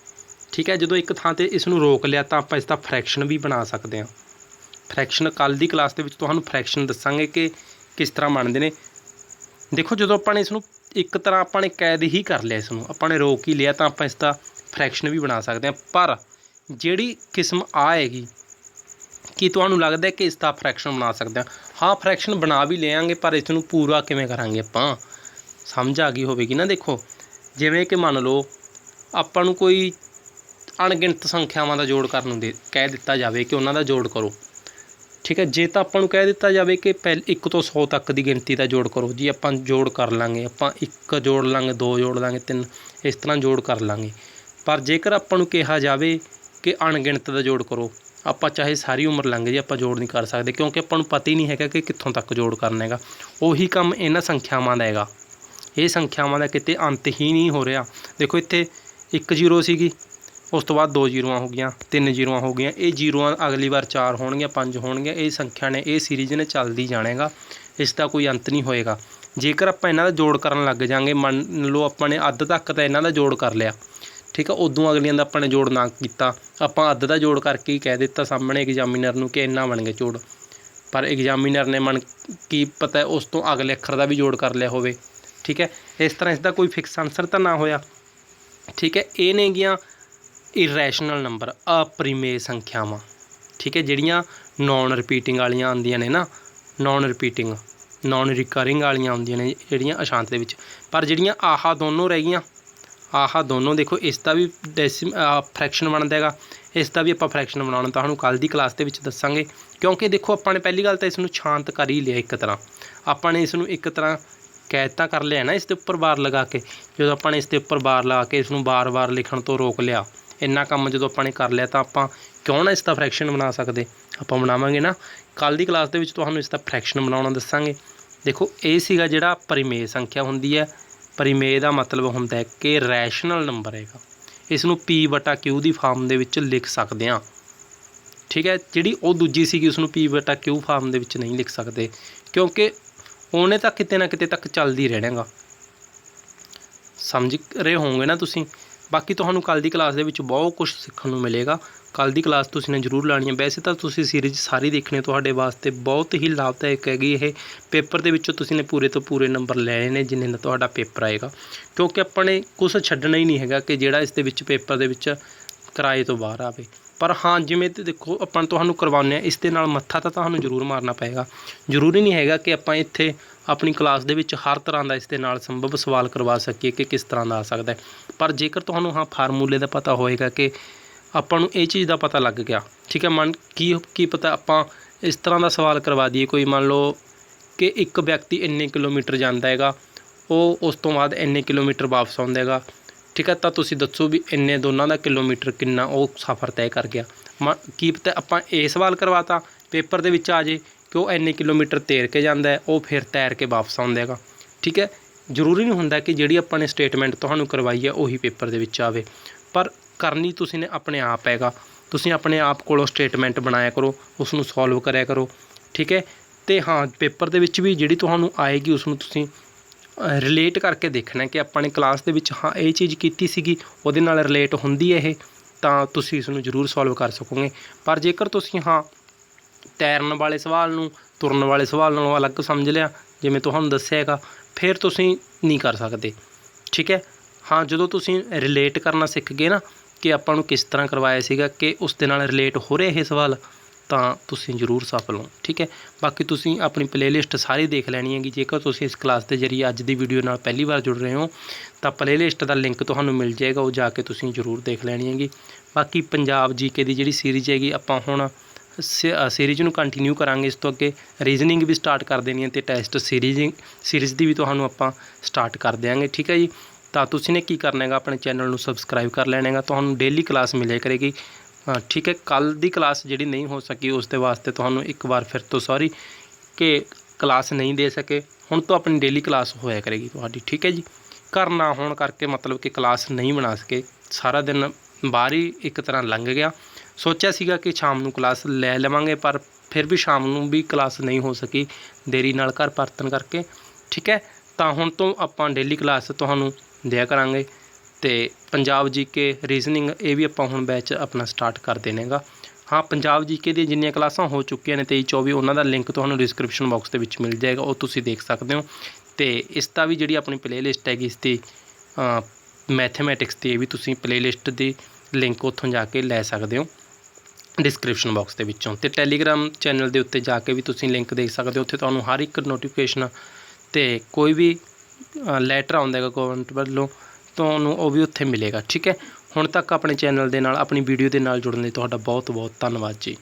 ठीक है। जो एक थां ते इसनूं रोक लिया तो आप इसका फ्रैक्शन भी बना सकते हैं। फ्रैक्शन कल की क्लास के तुहानूं फ्रैक्शन दसांगे कि किस तरह बनते हैं। देखो जो अपने इसनूं एक तरह अपने कैद ही कर लिया, इसनूं अपने रोक ही लिया, तो आप इसका फ्रैक्शन भी बना सकते हैं। पर जिहड़ी किस्म आएगी कि तुहानूं लगदा है कि इसका फ्रैक्शन बना सकते हैं, हाँ फ्रैक्शन बना भी लेंगे, पर इसनूं पूरा किवें करांगे आपां, समझ आ गई होवेगी ना। देखो जिवें कि मान लो आपां नूं कोई अणगिणत संख्यावां दा जोड़ करन दे कह दिता जाए कि उन्हां दा जोड़ करो, ठीक है। जे तां आपां नूं कह दिता जाए कि 1 ਤੋਂ 100 तक की गिणती का जोड़ करो जी, आपां जोड़ कर लांगे, आपां 1 जोड़ लांगे, 2 जोड़ लांगे, 3 इस तरह जोड़ कर लांगे। पर जेकर आपां नूं कहा जाए कि अणगिणत का जोड़ करो, आपां चाहे सारी उम्र लंघ जी आपां जोड़ नहीं कर सकते, क्योंकि आपां नूं पता ही नहीं है कि कित्थों तक जोड़ करना है। उही काम इन्हां संख्यावां दा हैगा, ये संख्यावां दा किते अंत ही नहीं हो रहा। देखो इत्थे 1 0 सीगी, उस तो बाद 2 0 हो गई, 3 0 हो गई, ये 0 अगली बार 4 होणगियां, 5 होणगियां, ये संख्या ने ये सीरीज ने चलती जाणेगा, इसका कोई अंत नहीं होएगा। जेकर आपां इन्हां दा जोड़ करन लग जांगे, मान लो आपां ने अद्ध तक तो इन्हां दा जोड़ कर लिया, ठीक है। उदों अगलियां दा अपने जोड़ ना किया, आपां अद्ध दा जोड़ करके ही कह दिता सामने एग्जामिनर नूं कि इन्ना बन गया जोड़, पर एग्जामिनर ने मन की पता है उस तो अगले अखर का भी जोड़ कर लिया होवे, ठीक है। इस तरह इसका कोई फिक्स आंसर तो ना होया, ठीक है। ये ने गियां ਇਰੈਸ਼ਨਲ ਨੰਬਰ अपरिमेय संख्यावां, ठीक है, ਜਿਹੜੀਆਂ नॉन रिपीटिंग वालियां आंदियां ने ना, नॉन रिपीटिंग नॉन रिकरिंग वालियां आंदियां ने ਜਿਹੜੀਆਂ अशांत ਦੇ ਵਿੱਚ। पर ਜਿਹੜੀਆਂ आह दोनों रह गईयां, आह दोनों देखो इसका भी फ्रैक्शन बनता है, इसका भी आप फ्रैक्शन बनाना तो कल की क्लास के दसांगे। क्योंकि देखो अपने पहली गल तो इसनूं शांत कर ही लिया, एक तरह अपने इसनूं एक तरह कैदता कर लिया ना इसके उपर बार लगा के। जो अपने इसके उपर बार लगा के इसनूं बार बार लिखण तो रोक लिया, इन्ना काम जो अपने कर लिया तो आप क्यों ना इसका फ्रैक्शन बना सकते, आप बनावांगे ना कल की क्लास के तुहानूं इसका फ्रैक्शन बनाना दसांगे। देखो ये सीगा जिहड़ा परिमेय संख्या हुंदी है, परिमेय का मतलब होंदा है कि रैशनल नंबर हैगा, इसनूं P/Q की फार्म दे विच लिख सकते हैं, ठीक है। जिहड़ी वो दूजी सीगी उसनूं P/Q फार्म दे विच नहीं लिख सकते, क्योंकि उन्हें तो किते ना किते तक चलदी रहणेगा। समझ रहे होंगे ना तुसीं। बाकी तुहानूं कल की क्लास दे विच बहुत कुछ सीखण नूं मिलेगा। कल की क्लास तुसीं ने जरूर लानी है। वैसे तो तुसीं सीरीज़ सारी देखनी तुहाडे वास्ते बहुत ही लाभदायक हैगी। ये पेपर दे विचों तुसीं ने पूरे तो पूरे नंबर लैणे ने जिन्ने दा तुहाडा पेपर आएगा, क्योंकि अपने कुछ छड्डना ही नहीं हैगा कि जिहड़ा इस दे विच पेपर दे विच किराए तो बाहर आवे। पर हाँ जिवें देखो अपन तुहानूं करवाउने इस दे नाल मत्था तो तुहानूं जरूर मारना पएगा। जरूरी नहीं हैगा कि आपां इत्थे अपनी क्लास दे विच हर तरह का इस दे नाल संभव सवाल करवा सकीए कि किस तरह का आ सकता है। पर जेकर तुहानूं हाँ फार्मूले का पता होएगा कि आपां नूं इह चीज़ का पता लग गया, ठीक है, मन की पता आपां इस तरह का सवाल करवा दिए, कोई मान लो कि एक व्यक्ति इन्ने किलोमीटर जाता हैगा, वो उस तो बाद इन्ने किलोमीटर वापस आउंदा हैगा, ठीक है, तो तुसीं दसो भी इन्ने दोनों का किलोमीटर कितना वो सफ़र तय कर गया। की पता आपां ये सवाल करवाता पेपर दे विच आ जाए कि वो इन्ने किलोमीटर तैर के जाता है, वो फिर तैर के वापस आउंदा हैगा, ठीक है। जरूरी नहीं होंदा कि जिहड़ी आपां ने स्टेटमेंट तुहानूं करवाई है उही पेपर दे विच आवे, पर करनी तुसीं ने अपने आप हैगा। तुसीं अपने आप कोलों स्टेटमेंट बनाया करो, उसनूं सॉल्व कराया करो, ठीक है। तो हाँ पेपर दे विच भी जिहड़ी तुहानूं आएगी उसनूं तुसीं रिलेट करके देखना कि अपने क्लास दे विच हाँ ये चीज़ कीती सीगी उहदे नाल रिलेट हुंदी है ये, तां तुसीं इसनूं जरूर सॉल्व कर सकोगे। पर जेकर तुसीं हाँ तैरन वाले सवाल नूं तुरन वाले सवाल नालों अलग समझ लिया जिवें तुहानूं दस्सिआ हैगा, फिर तुसीं नहीं कर सकते, ठीक है। हाँ जो तुसीं रिलेट करना सीख गए ना कि आपां नूं किस तरह करवाया सीगा कि उस दे नाल रिलेट हो रहे ये सवाल, ਤਾਂ ਤੁਸੀਂ ਜ਼ਰੂਰ ਸਫਲ ਹੋ, ठीक है। बाकी ਤੁਸੀਂ अपनी प्लेलिस्ट सारी देख लैनी है। जेकर ਤੁਸੀਂ इस क्लास के जरिए अज की वीडियो नाल पहली बार जुड़ रहे हो तो प्लेलिस्ट का लिंक ਤੁਹਾਨੂੰ मिल जाएगा, वो जाके ਤੁਸੀਂ ਜ਼ਰੂਰ देख लैनी हैगी। बाकी पंजाब जीके की जी सीरीज़ हैगी ਆਪਾਂ ਹੁਣ सीरीज़ ਨੂੰ कंटिन्यू करांगे, इस तो अगे रीजनिंग भी स्टार्ट कर देनी है तो टैसट सीरीज़ की भी ਤੁਹਾਨੂੰ ਆਪਾਂ स्टार्ट कर देंगे, ठीक है जी। तो तुसी ने की करना है अपने चैनल ਨੂੰ सबसक्राइब कर लेना, ਤੁਹਾਨੂੰ डेली क्लास मिले करेगी, ठीक है। कल की क्लास जी नहीं हो सकी उसके वास्ते तुहानूं एक बार फिर तो सॉरी कि क्लास नहीं दे सके, हुण तो अपनी डेली क्लास होया करेगी तुहाडी, ठीक है जी। घर ना होने करके मतलब कि क्लास नहीं बना सके, सारा दिन बाहर ही एक तरह लंघ गया। सोचा सीगा कि शाम नूं क्लास ले लवांगे, पर फिर भी शाम नूं भी क्लास नहीं हो सकी देरी नाल घर परतन करके, ठीक है। तो हुण तो आपां डेली क्लास तुहानूं दिया करांगे। तो पंजाब जीके रीजनिंग ये भी आपां हुण बैच अपना स्टार्ट कर देनेगा। हाँ पंजाब जीके दी जिन्नियां क्लासां हो चुकियां ने 23-24 उन्हां दा लिंक तुहानूं डिस्क्रिप्शन बॉक्स दे विच मिल जाएगा, वो तुसीं देख सकते हो। तो इसका भी जिहड़ी अपनी प्लेलिस्ट हैगी इसकी मैथमैटिक्स की भी तुसीं प्लेलिस्ट की लिंक उत्थों जाके लै सकते हो डिस्क्रिप्शन बॉक्स के विचों। तो टैलीग्राम चैनल के उत्ते जाके भी तुसीं लिंक देख सकते हो, उत्थे तुहानूं हर एक नोटिफिकेशन तो कोई भी लैटर आउंदा है गवर्नमेंट वालों तुहानूं वो भी उत्थे मिलेगा, ठीक है। हुण तक अपने चैनल दे नाल अपनी वीडियो के नाल जुड़न लई तुहाडा बहुत बहुत धन्नवाद जी।